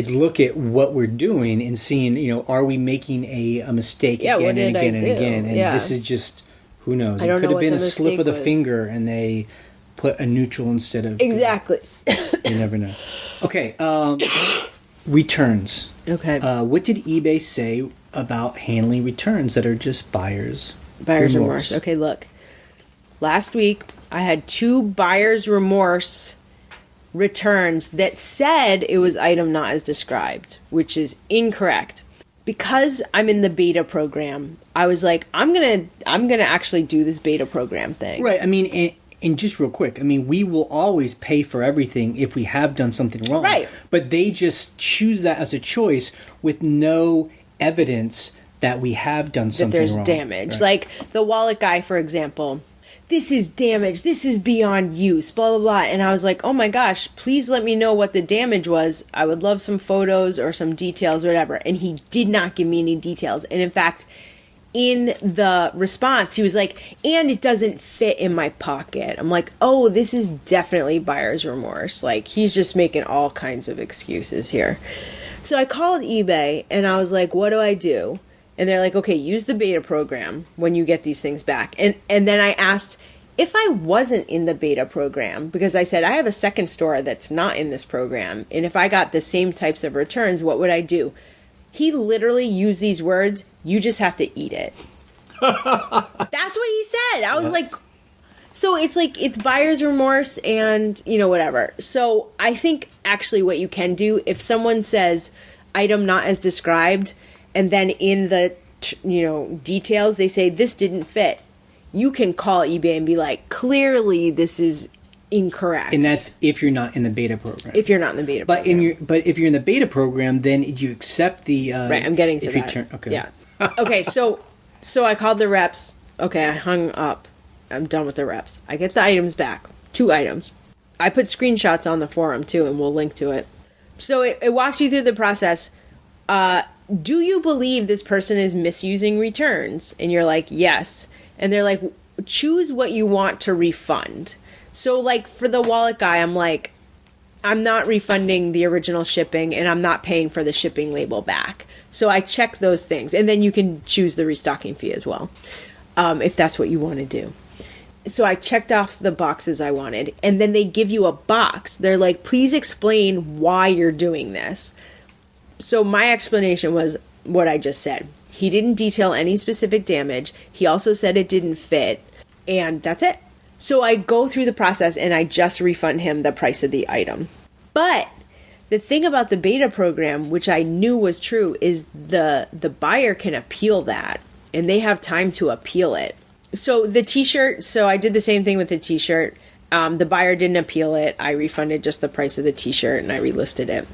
look at what we're doing and seeing, are we making a mistake again and again and again? And this is just, who knows? It could have been a slip of the finger and they put a neutral instead of... Exactly. You never know. Okay. Returns. Okay. What did eBay say about handling returns that are just buyer's remorse? Okay, look. Last week, I had 2 buyer's remorse returns that said it was item not as described, which is incorrect. Because I'm in the beta program, I was like, I'm gonna actually do this beta program thing. Right. I mean, and just real quick, I mean, we will always pay for everything if we have done something wrong. Right. But they just choose that as a choice with no evidence that we have done something wrong. That there's damage. Right. Like the wallet guy, for example. This is damage. This is beyond use. Blah, blah, blah. And I was like, oh my gosh, please let me know what the damage was. I would love some photos or some details or whatever. And he did not give me any details. And in fact, in the response, he was like, and it doesn't fit in my pocket. I'm like, oh, this is definitely buyer's remorse. Like, he's just making all kinds of excuses here. So I called eBay and I was like, what do I do? And they're like, okay, use the beta program when you get these things back. And then I asked if I wasn't in the beta program, because I said, I have a second store that's not in this program. And if I got the same types of returns, what would I do? He literally used these words, you just have to eat it. That's what he said. I was like, so it's buyer's remorse and, whatever. So I think actually what you can do, if someone says item not as described, and then in the, details, they say this didn't fit, you can call eBay and be like, clearly this is incorrect. And that's if you're not in the beta program. If you're not in the beta program. But if you're in the beta program, then you accept the... right, I'm getting to that. Okay. Yeah. Okay, so I called the reps. Okay, I hung up. I'm done with the reps. I get the items back. 2 items. I put screenshots on the forum, too, and we'll link to it. So it walks you through the process. Do you believe this person is misusing returns? And you're like, yes. And they're like, choose what you want to refund. So, for the wallet guy, I'm like, I'm not refunding the original shipping, and I'm not paying for the shipping label back. So I check those things. And then you can choose the restocking fee as well, if that's what you want to do. So I checked off the boxes I wanted. And then they give you a box. They're like, please explain why you're doing this. So my explanation was what I just said. He didn't detail any specific damage. He also said it didn't fit, and that's it. So I go through the process and I just refund him the price of the item. But the thing about the beta program, which I knew was true, is the buyer can appeal that, and they have time to appeal it. So the t-shirt, so I did the same thing with the t-shirt. The buyer didn't appeal it. I refunded just the price of the t-shirt and I relisted it.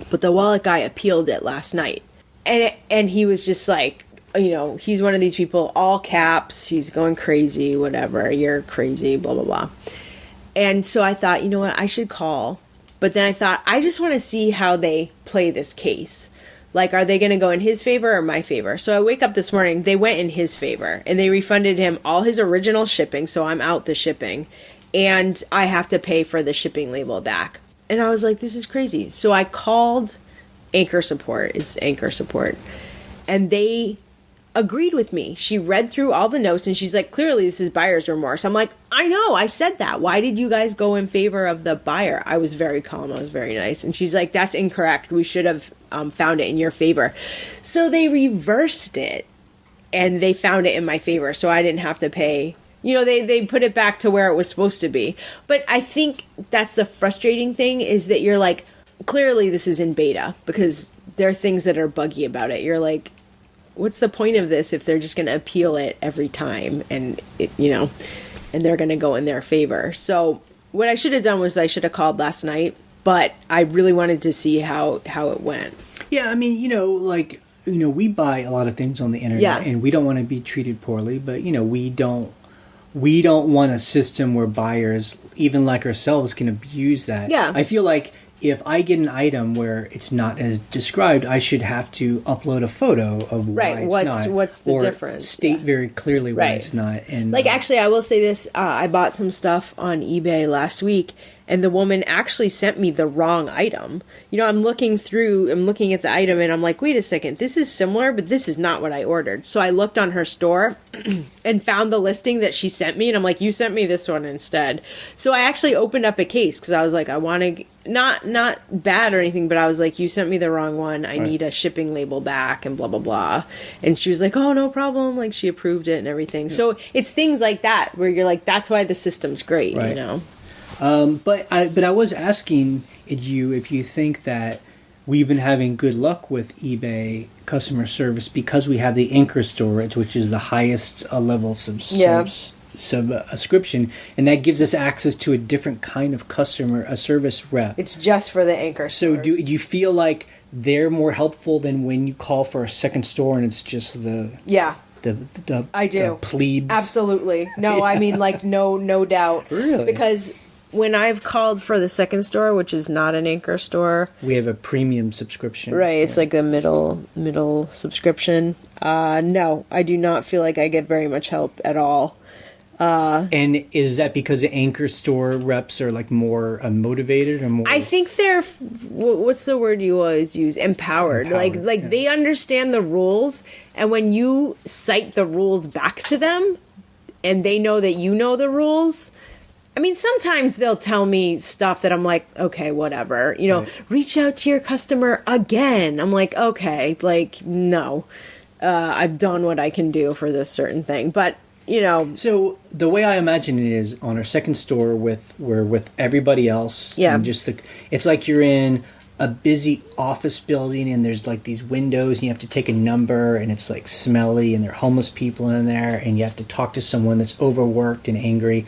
But the wallet guy appealed it last night. And he was just like, you know, he's one of these people, all caps, he's going crazy, whatever, you're crazy, blah, blah, blah. And so I thought, you know what, I should call. But then I thought, I just want to see how they play this case. Like, are they going to go in his favor or my favor? So I wake up this morning, they went in his favor. And they refunded him all his original shipping, so I'm out the shipping. And I have to pay for the shipping label back. And I was like, this is crazy. So I called Anchor Support. It's Anchor Support. And they agreed with me. She read through all the notes and she's like, clearly this is buyer's remorse. I'm like, I know, I said that. Why did you guys go in favor of the buyer? I was very calm. I was very nice. And she's like, that's incorrect. We should have found it in your favor. So they reversed it and they found it in my favor. So I didn't have to pay. You know, they put it back to where it was supposed to be. But I think that's the frustrating thing is that you're like, clearly this is in beta because there are things that are buggy about it. You're like, what's the point of this if they're just going to appeal it every time and, you know, and they're going to go in their favor. So what I should have done was I should have called last night, but I really wanted to see how it went. Yeah, I mean, you know, like, you know, we buy a lot of things on the internet and we don't want to be treated poorly, but, you know, we don't want a system where buyers, even like ourselves, can abuse that. Yeah. I feel like if I get an item where it's not as described, I should have to upload a photo of why it's not. What's the difference? State very clearly why it's not. And like, actually, I will say this. I bought some stuff on eBay last week, and the woman actually sent me the wrong item. You know, I'm looking at the item, and I'm like, wait a second, this is similar, but this is not what I ordered. So I looked on her store and found the listing that she sent me, and I'm like, you sent me this one instead. So I actually opened up a case, because I was like, I want to... Not bad or anything, but I was like, you sent me the wrong one. I need a shipping label back and blah, blah, blah. And she was like, oh, no problem. Like, she approved it and everything. Yeah. So it's things like that where you're like, that's why the system's great, you know? But I was asking you if you think that we've been having good luck with eBay customer service because we have the Anchor storage, which is the highest level subscription, and that gives us access to a different kind of customer service rep. It's just for the Anchor stores. So do you feel like they're more helpful than when you call for a second store and it's just the I do the plebes? Absolutely. No, I mean, like, no doubt. Really? Because when I've called for the second store, which is not an Anchor store, we have a premium subscription. Right, it's like a middle subscription. No, I do not feel like I get very much help at all. And is that because the Anchor store reps are like more motivated or more? I think they're, what's the word you always use? Empowered. Like they understand the rules, and when you cite the rules back to them, and they know that you know the rules. I mean, sometimes they'll tell me stuff that I'm like, okay, whatever. You know, reach out to your customer again. I'm like, okay, like, no. I've done what I can do for this certain thing, but. You know, so the way I imagine it is on our second store we're with everybody else. Yeah, and it's like you're in a busy office building and there's like these windows and you have to take a number and it's like smelly and there are homeless people in there and you have to talk to someone that's overworked and angry.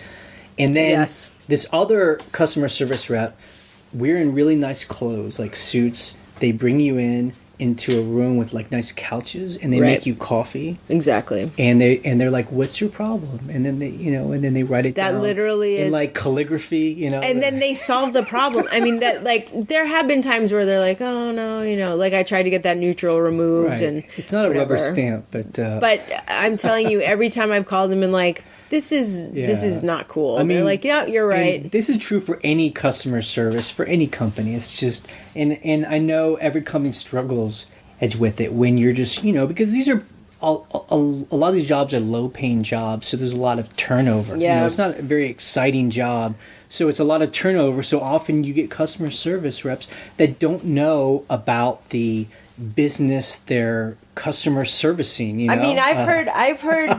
And then this other customer service rep, we're in really nice clothes, like suits. They bring you into a room with like nice couches and they make you coffee. Exactly. And they're like, what's your problem? And then they write it down. That literally in is like calligraphy, you know. And then they solve the problem. I mean, that, like, there have been times where they're like, oh no, you know, like I tried to get that neutral removed and it's not whatever. A rubber stamp, but I'm telling you, every time I've called them and like, this is not cool. I mean, they're like, yeah, you're right. This is true for any customer service, for any company. It's just, and I know every company struggles with it when you're just, you know, because these are, a lot of these jobs are low-paying jobs, so there's a lot of turnover. Yeah. You know, it's not a very exciting job. So it's a lot of turnover. So often you get customer service reps that don't know about the business they're customer servicing. You know? I mean, I've heard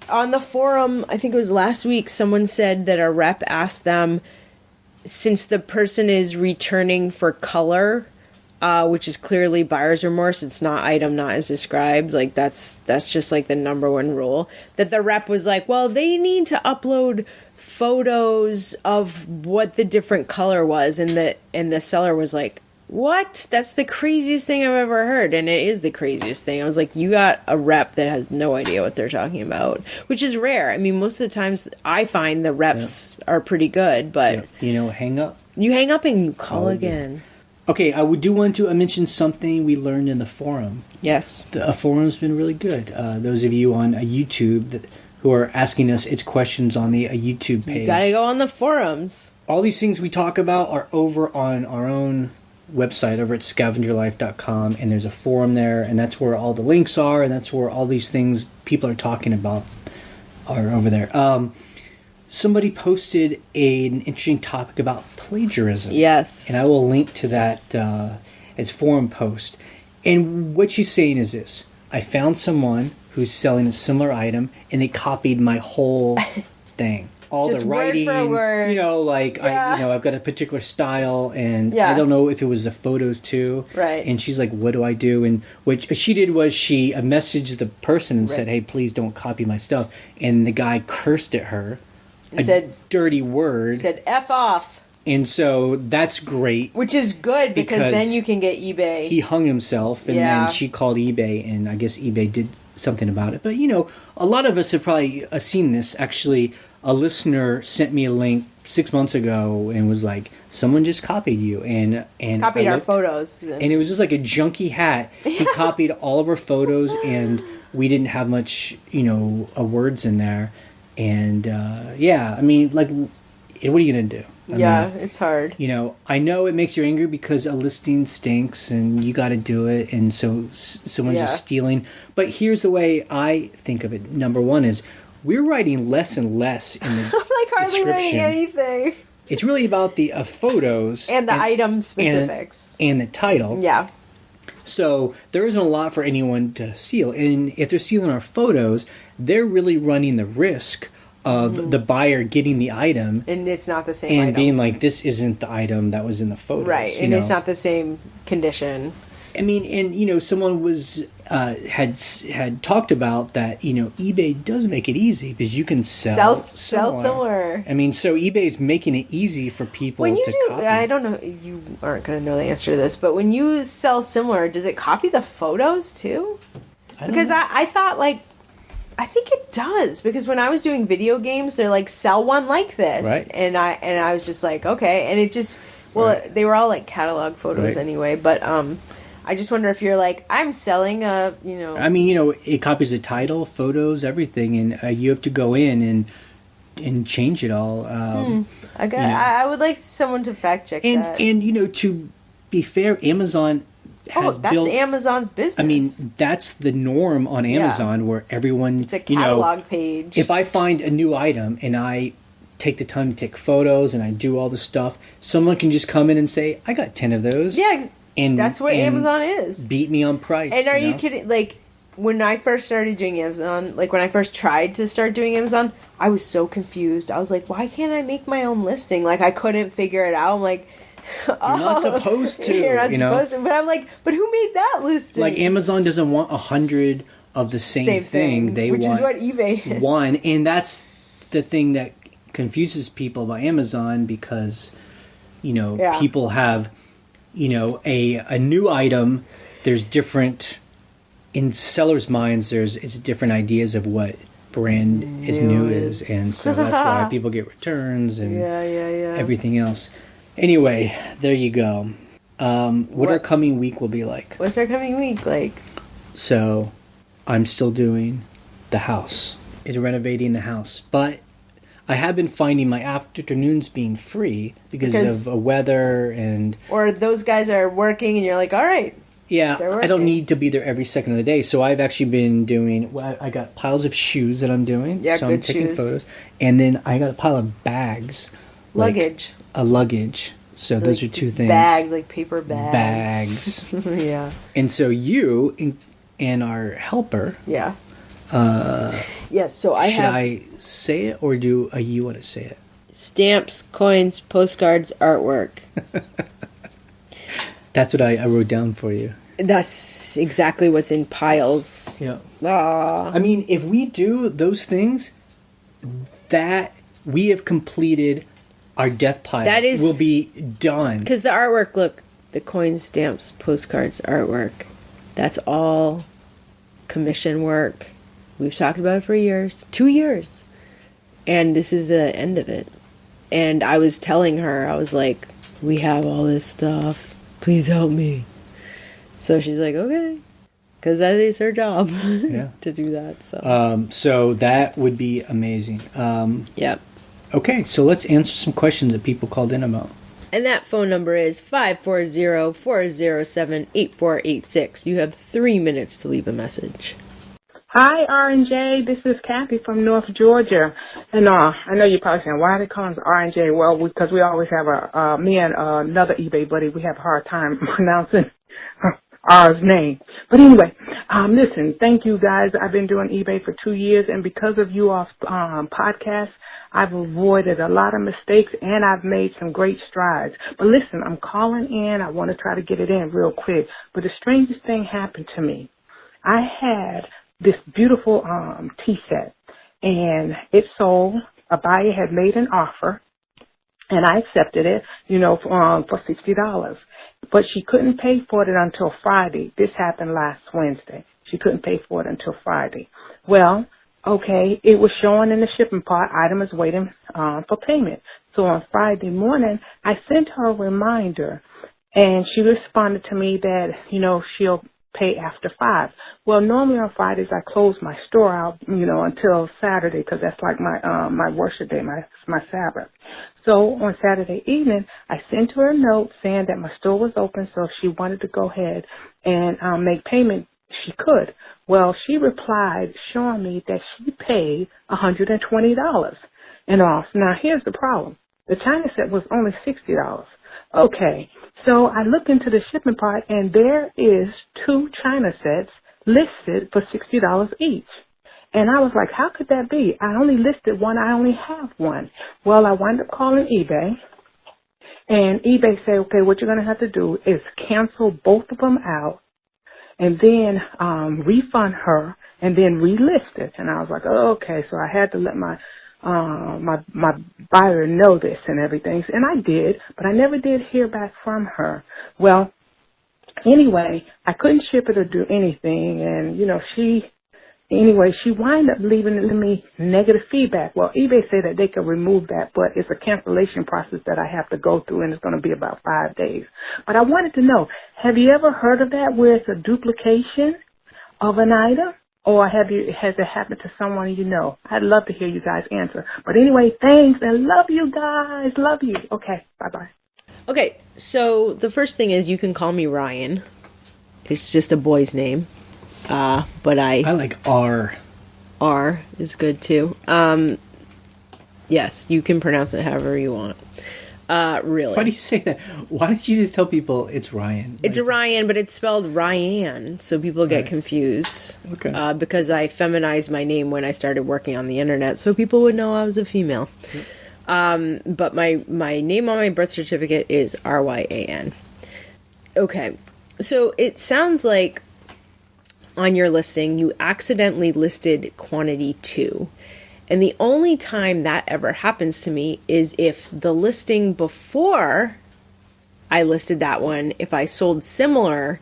on the forum, I think it was last week, someone said that a rep asked them, since the person is returning for color, which is clearly buyer's remorse, it's not item not as described, like that's just like the number one rule, that the rep was like, well, they need to upload photos of what the different color was, and the seller was like, what? That's the craziest thing I've ever heard. And it is the craziest thing. I was like, you got a rep that has no idea what they're talking about, which is rare. I mean, most of the times I find the reps are pretty good, but hang up. You hang up and you call again. Okay, I do want to mention something we learned in the forum. Yes. The forum's been really good. Those of you on YouTube who are asking us its questions on the YouTube page. You gotta go on the forums. All these things we talk about are over on our own website over at scavengerlife.com, and there's a forum there, and that's where all the links are, and that's where all these things people are talking about are over there. Somebody posted an interesting topic about plagiarism. Yes. And I will link to that as forum post. And what she's saying is this: I found someone who's selling a similar item, and they copied my whole thing. All just the writing, word for word. I've got a particular style, and I don't know if it was the photos too. Right. And she's like, "What do I do?" And what she did was she messaged the person and said, "Hey, please don't copy my stuff." And the guy cursed at her, and said dirty word. Said "F off." And so that's great, which is good because then you can get eBay. He hung himself, and then she called eBay, and I guess eBay did something about it. But a lot of us have probably seen this. Actually, a listener sent me a link 6 months ago and was like, "Someone just copied you," and copied our photos, and it was just like a junky hat. He copied all of our photos, and we didn't have much, words in there. And I mean, like, what are you gonna do? I mean, it's hard. I know it makes you angry because a listing stinks and you got to do it, and so someone's just stealing. But here's the way I think of it. Number one is we're writing less and less in the I'm like hardly writing anything. It's really about the photos and the item specifics and the title. Yeah. So there isn't a lot for anyone to steal, and if they're stealing our photos, they're really running the risk of the buyer getting the item, and it's not the same and item. being like, this isn't the item that was in the photos, right? And it's not the same condition. I mean, and someone was had talked about that. eBay does make it easy because you can sell similar. I mean, so eBay's making it easy for people to copy. I don't know. You aren't going to know the answer to this, but when you sell similar, does it copy the photos too? Because I thought I think it does, because when I was doing video games, they're like, sell one like this, right? And I was just like, okay, and it just they were all like catalog photos anyway, but I just wonder if you're like, I'm selling a, I mean, it copies the title, photos, everything, and you have to go in and change it all. I would like someone to fact check that. And to be fair, Amazon has built Amazon's business. I mean, that's the norm on Amazon, where everyone, it's a catalog page. If I find a new item and I take the time to take photos and I do all the stuff, someone can just come in and say, I got 10 of those. Yeah, and that's what Amazon is. Beat me on price. And are you kidding? Like, when I first started doing Amazon, like when I first tried to start doing Amazon, I was so confused. I was like, why can't I make my own listing? Like, I couldn't figure it out. I'm like, you're not supposed to. You're not supposed to. But I'm like, but who made that listing? Like, Amazon doesn't want 100 of the same thing. They which want is what eBay is. One, and that's the thing that confuses people about Amazon, because people have a new item. There's different, in sellers' minds, it's different ideas of what brand is new is, and so that's why people get returns and everything else. Anyway, there you go. What our coming week will be like. What's our coming week like? So, I'm still doing the house. It's renovating the house. But I have been finding my afternoons being free because of weather and... Or those guys are working and you're like, all right. Yeah, I don't need to be there every second of the day. So I've actually been doing... I got piles of shoes that I'm doing. Yeah, so I'm taking photos. And then I got a pile of bags Luggage. Like a luggage. So like those are two things. Bags, like paper bags. Bags. Yeah. And so you and our helper. Yeah. Yes, so I should have... I say it, or do you want to say it? Stamps, coins, postcards, artwork. That's what I wrote down for you. That's exactly what's in piles. Yeah. I mean, if we do those things, that we have completed our death pile. That is... will be done. Because the artwork, look, the coins, stamps, postcards, artwork, that's all commission work. We've talked about it for years. 2 years. And this is the end of it. And I was telling her, I was like, we have all this stuff. Please help me. So she's like, okay. Because that is her job to do that. So that would be amazing. Yep. Okay, so let's answer some questions that people called in about. And that phone number is 540-407-8486. You have 3 minutes to leave a message. Hi, R&J. This is Kathy from North Georgia. And I know you're probably saying, why are they calling us R&J? Well, because we always have me and another eBay buddy, we have a hard time pronouncing ours name. But anyway, listen, thank you guys. I've been doing eBay for 2 years, and because of you all's podcast, I've avoided a lot of mistakes, and I've made some great strides. But listen, I'm calling in. I want to try to get it in real quick. But the strangest thing happened to me. I had this beautiful tea set, and it sold. A buyer had made an offer, and I accepted it, for $60. But she couldn't pay for it until Friday. This happened last Wednesday. She couldn't pay for it until Friday. Well, okay, it was showing in the shipping part, item is waiting for payment. So on Friday morning, I sent her a reminder, and she responded to me that, she'll pay after 5. Well, normally on Fridays I close my store out, until Saturday, because that's like my worship day, my Sabbath. So on Saturday evening, I sent her a note saying that my store was open, so if she wanted to go ahead and make payment, she could. Well, she replied showing me that she paid $120 and off. Now, here's the problem. The China set was only $60. Okay, so I looked into the shipping part, and there is 2 China sets listed for $60 each. And I was like, how could that be? I only listed one. I only have one. Well, I wound up calling eBay, and eBay said, okay, what you're going to have to do is cancel both of them out and then refund her and then relist it. And I was like, oh, okay. So I had to let my buyer know this and everything. And I did, but I never did hear back from her. Well, anyway, I couldn't ship it or do anything. And, she wound up leaving me negative feedback. Well, eBay said that they could remove that, but it's a cancellation process that I have to go through, and it's going to be about 5 days. But I wanted to know, have you ever heard of that where it's a duplication of an item? Or has it happened to someone you know? I'd love to hear you guys answer. But anyway, thanks, and love you guys. Love you. Okay, bye-bye. Okay, so the first thing is you can call me Ryan. It's just a boy's name. But I like R. R is good too. Yes, you can pronounce it however you want. Really. Why do you say that? Why don't you just tell people it's Ryan? It's Ryan, but it's spelled Ryan, so people get confused. Okay. Because I feminized my name when I started working on the internet, so people would know I was a female. Yep. But my name on my birth certificate is Ryan. Okay. So it sounds like on your listing, you accidentally listed quantity 2. And the only time that ever happens to me is if the listing before I listed that one, if I sold similar,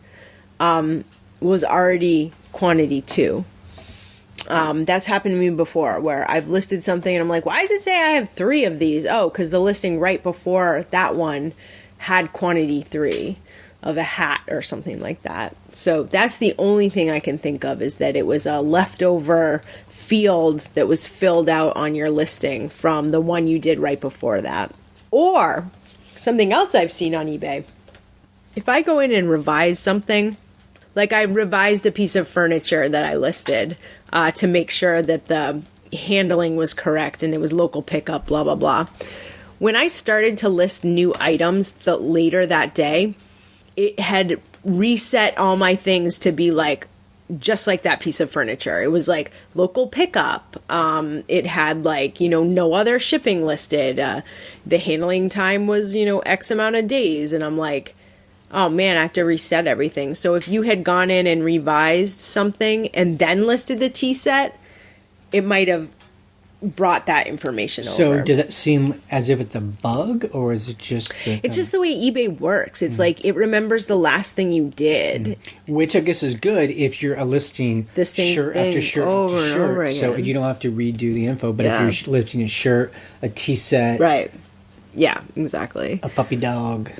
was already quantity 2. That's happened to me before, where I've listed something and I'm like, why does it say I have 3 of these? Oh, because the listing right before that one had quantity 3 of a hat or something like that. So that's the only thing I can think of, is that it was a leftover field that was filled out on your listing from the one you did right before that. Or something else I've seen on eBay. If I go in and revise something, like I revised a piece of furniture that I listed to make sure that the handling was correct and it was local pickup, blah, blah, blah. when I started to list new items later that day, it had reset all my things to be like, just like that piece of furniture. It was like local pickup. It had like, no other shipping listed. The handling time was, X amount of days. And I'm like, oh man, I have to reset everything. So if you had gone in and revised something and then listed the T set, it might have brought that information over. So does it seem as if it's a bug, or is it just... It's just the way eBay works. It's like it remembers the last thing you did. Which I guess is good if you're listing the same shirt thing after shirt over after and shirt. over again. So you don't have to redo the info. But if you're listing a shirt, a T-set... Right. Yeah, exactly. A puppy dog.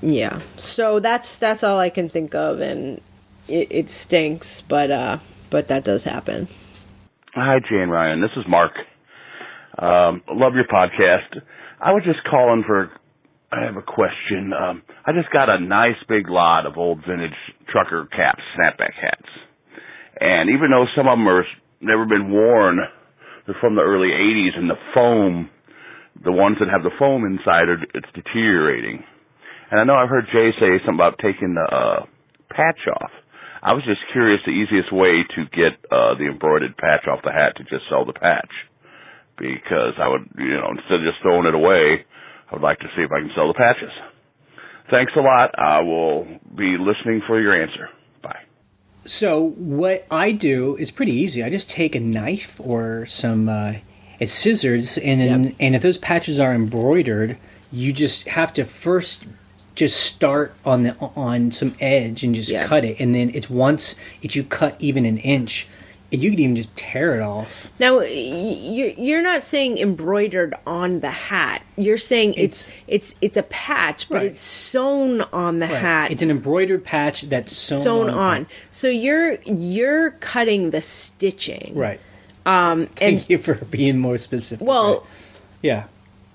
Yeah. So that's all I can think of, and it stinks, but that does happen. Hi, Jay and Ryan. This is Mark. Love your podcast. I was just calling I have a question. I just got a nice big lot of old vintage trucker caps, snapback hats. And even though some of them are never been worn, they're from the early 80s, and the foam, the ones that have the foam inside, it's deteriorating. And I know I've heard Jay say something about taking the patch off. I was just curious the easiest way to get the embroidered patch off the hat to just sell the patch. Because I would, instead of just throwing it away, I would like to see if I can sell the patches. Thanks a lot. I will be listening for your answer. Bye. So what I do is pretty easy. I just take a knife or some it's scissors, and then, and if those patches are embroidered, you just have to first just start on some edge and just cut it, and then it's once you cut even an inch, you can even just tear it off. Now, you're not saying embroidered on the hat. You're saying it's a patch, but it's sewn on the hat. It's an embroidered patch that's sewn on. So you're cutting the stitching. Right. Thank you for being more specific. Well, yeah.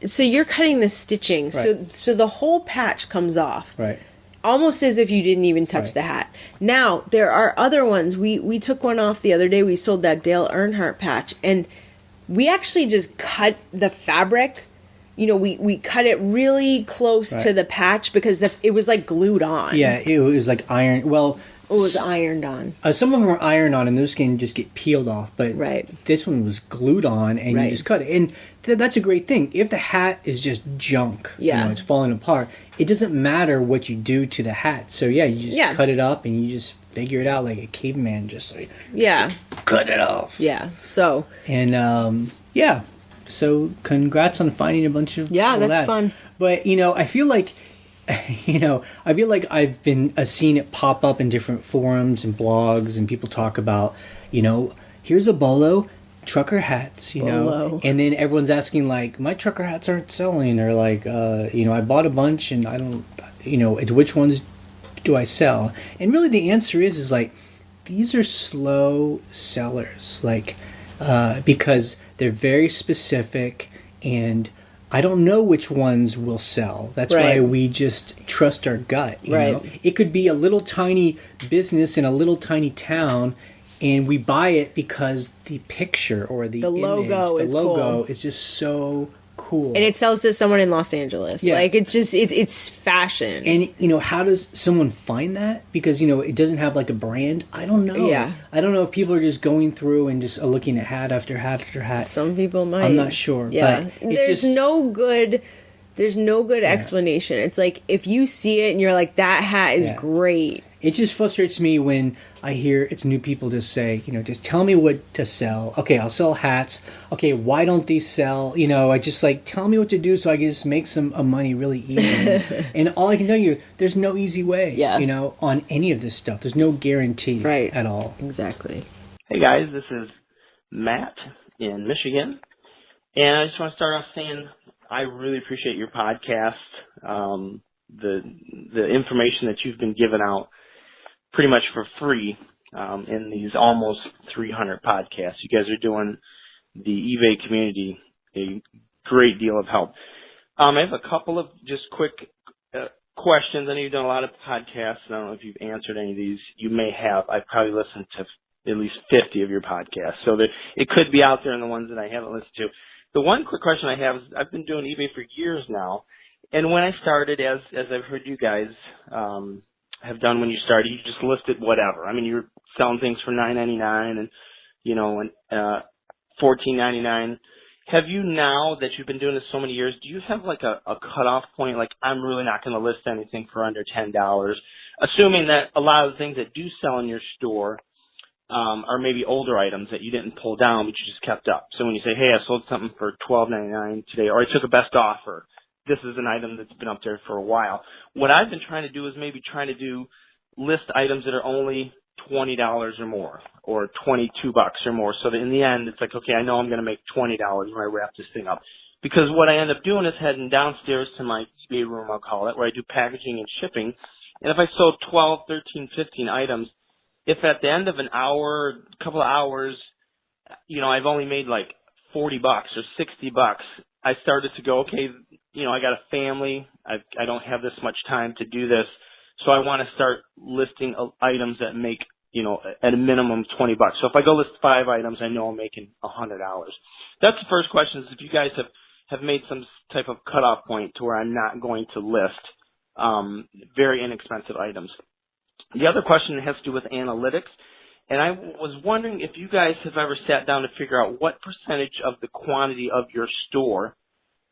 So you're cutting the stitching. Right. So the whole patch comes off. Right. Almost as if you didn't even touch the hat. Now, there are other ones. We took one off the other day. We sold that Dale Earnhardt patch. And we actually just cut the fabric. We cut it really close to the patch because it was like glued on. Yeah, it was like iron. Well, it was ironed on. Some of them are ironed on, and those can just get peeled off. But this one was glued on, and you just cut it. And that's a great thing. If the hat is just junk, it's falling apart, it doesn't matter what you do to the hat. So, you just cut it up, and you just figure it out like a caveman, just like, cut it off. Yeah, so. And, so congrats on finding a bunch of that's fun. But, I feel like... I've been seeing it pop up in different forums and blogs, and people talk about, here's a bolo, trucker hats, know, and then everyone's asking like, my trucker hats aren't selling, or like, I bought a bunch and I don't, it's which ones do I sell? And really the answer is like, these are slow sellers, like, because they're very specific, and I don't know which ones will sell. That's why we just trust our gut. You know? It could be a little tiny business in a little tiny town, and we buy it because the picture or the image, logo is just so cool. And it sells to someone in Los Angeles. Yeah. Like, it's fashion. And, how does someone find that? Because, it doesn't have, like, a brand. I don't know. Yeah. I don't know if people are just going through and just looking at hat after hat after hat. Some people might. I'm not sure. Yeah. But There's no good explanation. It's like, if you see it and you're like, that hat is great. It just frustrates me when I hear it's new people just say, just tell me what to sell. Okay, I'll sell hats. Okay, why don't these sell? I just like, tell me what to do so I can just make some money really easy. And all I can tell you, there's no easy way, on any of this stuff. There's no guarantee at all. Exactly. Hey guys, this is Matt in Michigan. And I just want to start off saying I really appreciate your podcast, the information that you've been giving out pretty much for free in these almost 300 podcasts. You guys are doing the eBay community a great deal of help. I have a couple of just quick questions. I know you've done a lot of podcasts. I don't know if you've answered any of these. You may have. I've probably listened to at least 50 of your podcasts. So that it could be out there in the ones that I haven't listened to. The one quick question I have is I've been doing eBay for years now, and when I started, as I've heard you guys have done when you started, you just listed whatever. I mean, you were selling things for $9.99 and $14.99. Have you, now that you've been doing this so many years, do you have like a cutoff point? Like, I'm really not going to list anything for under $10, assuming that a lot of the things that do sell in your store are maybe older items that you didn't pull down, but you just kept up. So when you say, hey, I sold something for $12.99 today, or I took a best offer, this is an item that's been up there for a while. What I've been trying to do is maybe trying to list items that are only $20 or more, or $22 or more, so that in the end, it's like, okay, I know I'm going to make $20 when I wrap this thing up. Because what I end up doing is heading downstairs to my eBay room, I'll call it, where I do packaging and shipping. And if I sold 12, 13, 15 items, if at the end of an hour, a couple of hours, I've only made like $40 or $60, I started to go, okay, I got a family, I don't have this much time to do this, so I want to start listing items that make, at a minimum $20. So if I go list 5 items, I know I'm making $100. That's the first question, is if you guys have made some type of cutoff point to where I'm not going to list very inexpensive items. The other question has to do with analytics, and I was wondering if you guys have ever sat down to figure out what percentage of the quantity of your store,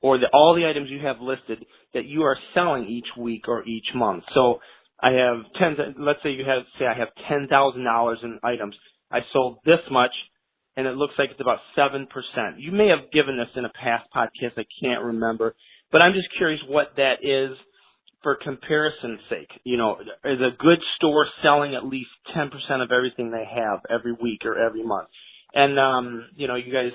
or all the items you have listed, that you are selling each week or each month. So I have let's say I have $10,000 in items. I sold this much, and it looks like it's about 7%. You may have given this in a past podcast, I can't remember, but I'm just curious what that is for comparison's sake. Is a good store selling at least 10% of everything they have every week or every month? And, you guys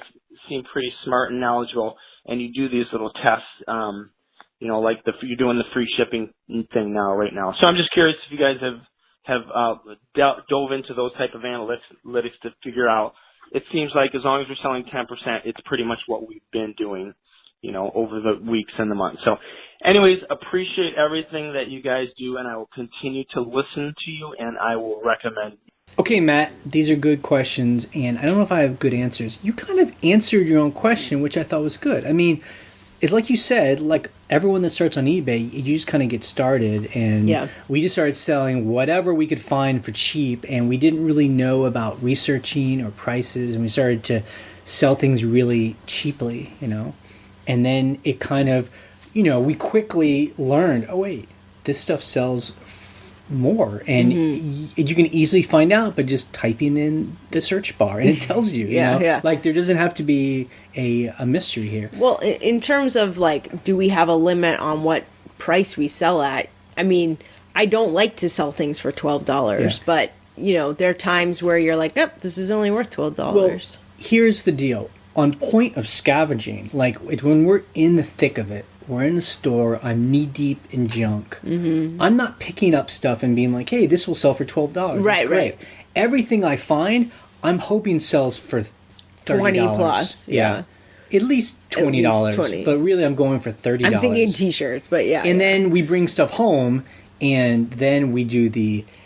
seem pretty smart and knowledgeable, and you do these little tests, like you're doing the free shipping thing right now. So I'm just curious if you guys have dove into those type of analytics to figure out. It seems like as long as we're selling 10%, it's pretty much what we've been doing, over the weeks and the months. So anyways, appreciate everything that you guys do, and I will continue to listen to you, and I will recommend. Okay, Matt, these are good questions, and I don't know if I have good answers. You kind of answered your own question, which I thought was good. I mean, it's like you said, like everyone that starts on eBay, you just kind of get started, and we just started selling whatever we could find for cheap, and we didn't really know about researching or prices, and we started to sell things really cheaply, and then it kind of, we quickly learned, oh wait, this stuff sells more, and you can easily find out by just typing in the search bar, and it tells you. Like there doesn't have to be a mystery here. Well, in terms of like, do we have a limit on what price we sell at? I mean, I don't like to sell things for $12, but there are times where you're like, oh, this is only worth $12. Well, here's the deal. On point of scavenging, like when we're in the thick of it, we're in a store, I'm knee-deep in junk. I'm not picking up stuff and being like, hey, this will sell for $12. Right. Everything I find, I'm hoping sells for $30. 20 plus, At least $20. At least $20. But really, I'm going for $30. I'm thinking T-shirts, but And then we bring stuff home, and then we do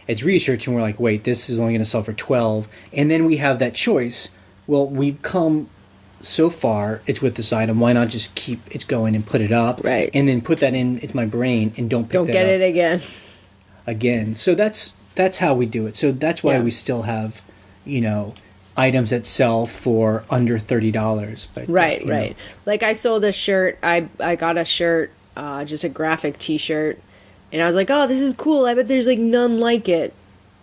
it's research, and we're like, wait, this is only going to sell for $12. And then we have that choice. Well, we've come so far, it's with this item. Why not just keep it going and put it up, and then put that in? It's my brain, and don't get it again. So that's how we do it. So that's why we still have, items that sell for under $30. But, right. Like I sold a shirt. I got a shirt, just a graphic T-shirt, and I was like, oh, this is cool. I bet there's like none like it.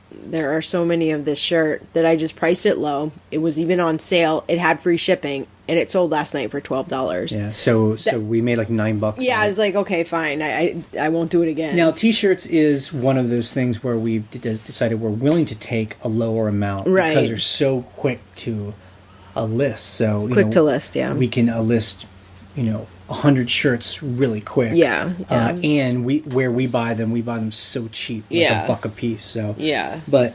There are so many of this shirt that I just priced it low. It was even on sale. It had free shipping, and it sold last night for $12. Yeah, so we made like $9. Yeah, I was like, okay, fine. I won't do it again. Now, T-shirts is one of those things where we've decided we're willing to take a lower amount because they're so quick to list. So quick to list, we can list, 100 shirts really quick. Yeah. And where we buy them so cheap, like $1 a piece. So but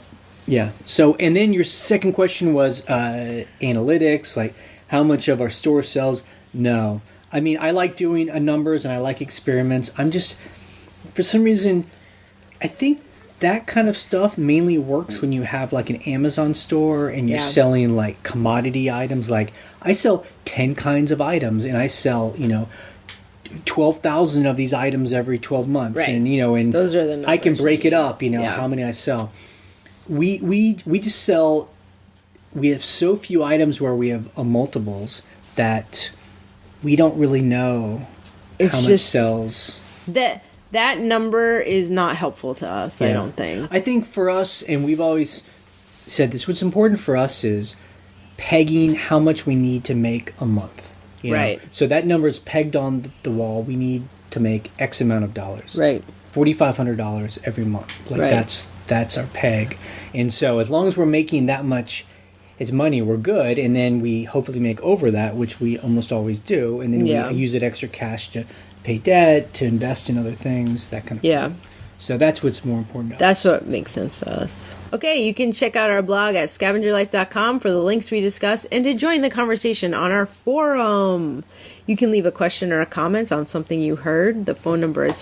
so, and then your second question was analytics, like how much of our store sells. No, I mean, I like doing numbers and I like experiments. I'm just, for some reason, I think that kind of stuff mainly works when you have like an Amazon store and you're selling like commodity items. Like I sell 10 kinds of items and I sell, 12,000 of these items every 12 months. Right. And, and those are the numbers. I can break it up, how many I sell. We just sell, we have so few items where we have multiples that we don't really know how much sells. That number is not helpful to us, I don't think. I think for us, and we've always said this, what's important for us is pegging how much we need to make a month. Right. So that number is pegged on the wall. We need to make X amount of dollars. Right. $4,500 every month. That's our peg. And so as long as we're making that much as money, we're good. And then we hopefully make over that, which we almost always do. And then we use that extra cash to pay debt, to invest in other things, that kind of thing. So that's what's more important to us. That's what makes sense to us. Okay, you can check out our blog at scavengerlife.com for the links we discuss and to join the conversation on our forum. You can leave a question or a comment on something you heard. The phone number is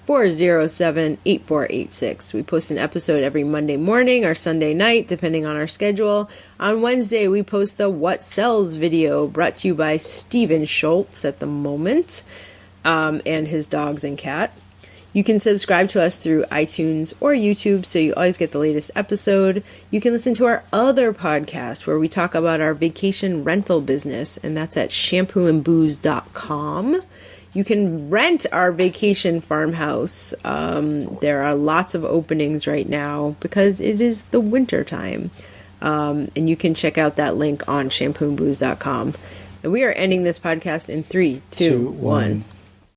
540-407-8486. We post an episode every Monday morning or Sunday night, depending on our schedule. On Wednesday, we post the What Sells video, brought to you by Steven Schultz at the moment, and his dogs and cat. You can subscribe to us through iTunes or YouTube so you always get the latest episode. You can listen to our other podcast where we talk about our vacation rental business, and that's at shampooandbooze.com. You can rent our vacation farmhouse. There are lots of openings right now because it is the winter time. And you can check out that link on shampooandbooze.com. And we are ending this podcast in 3, 2, 1.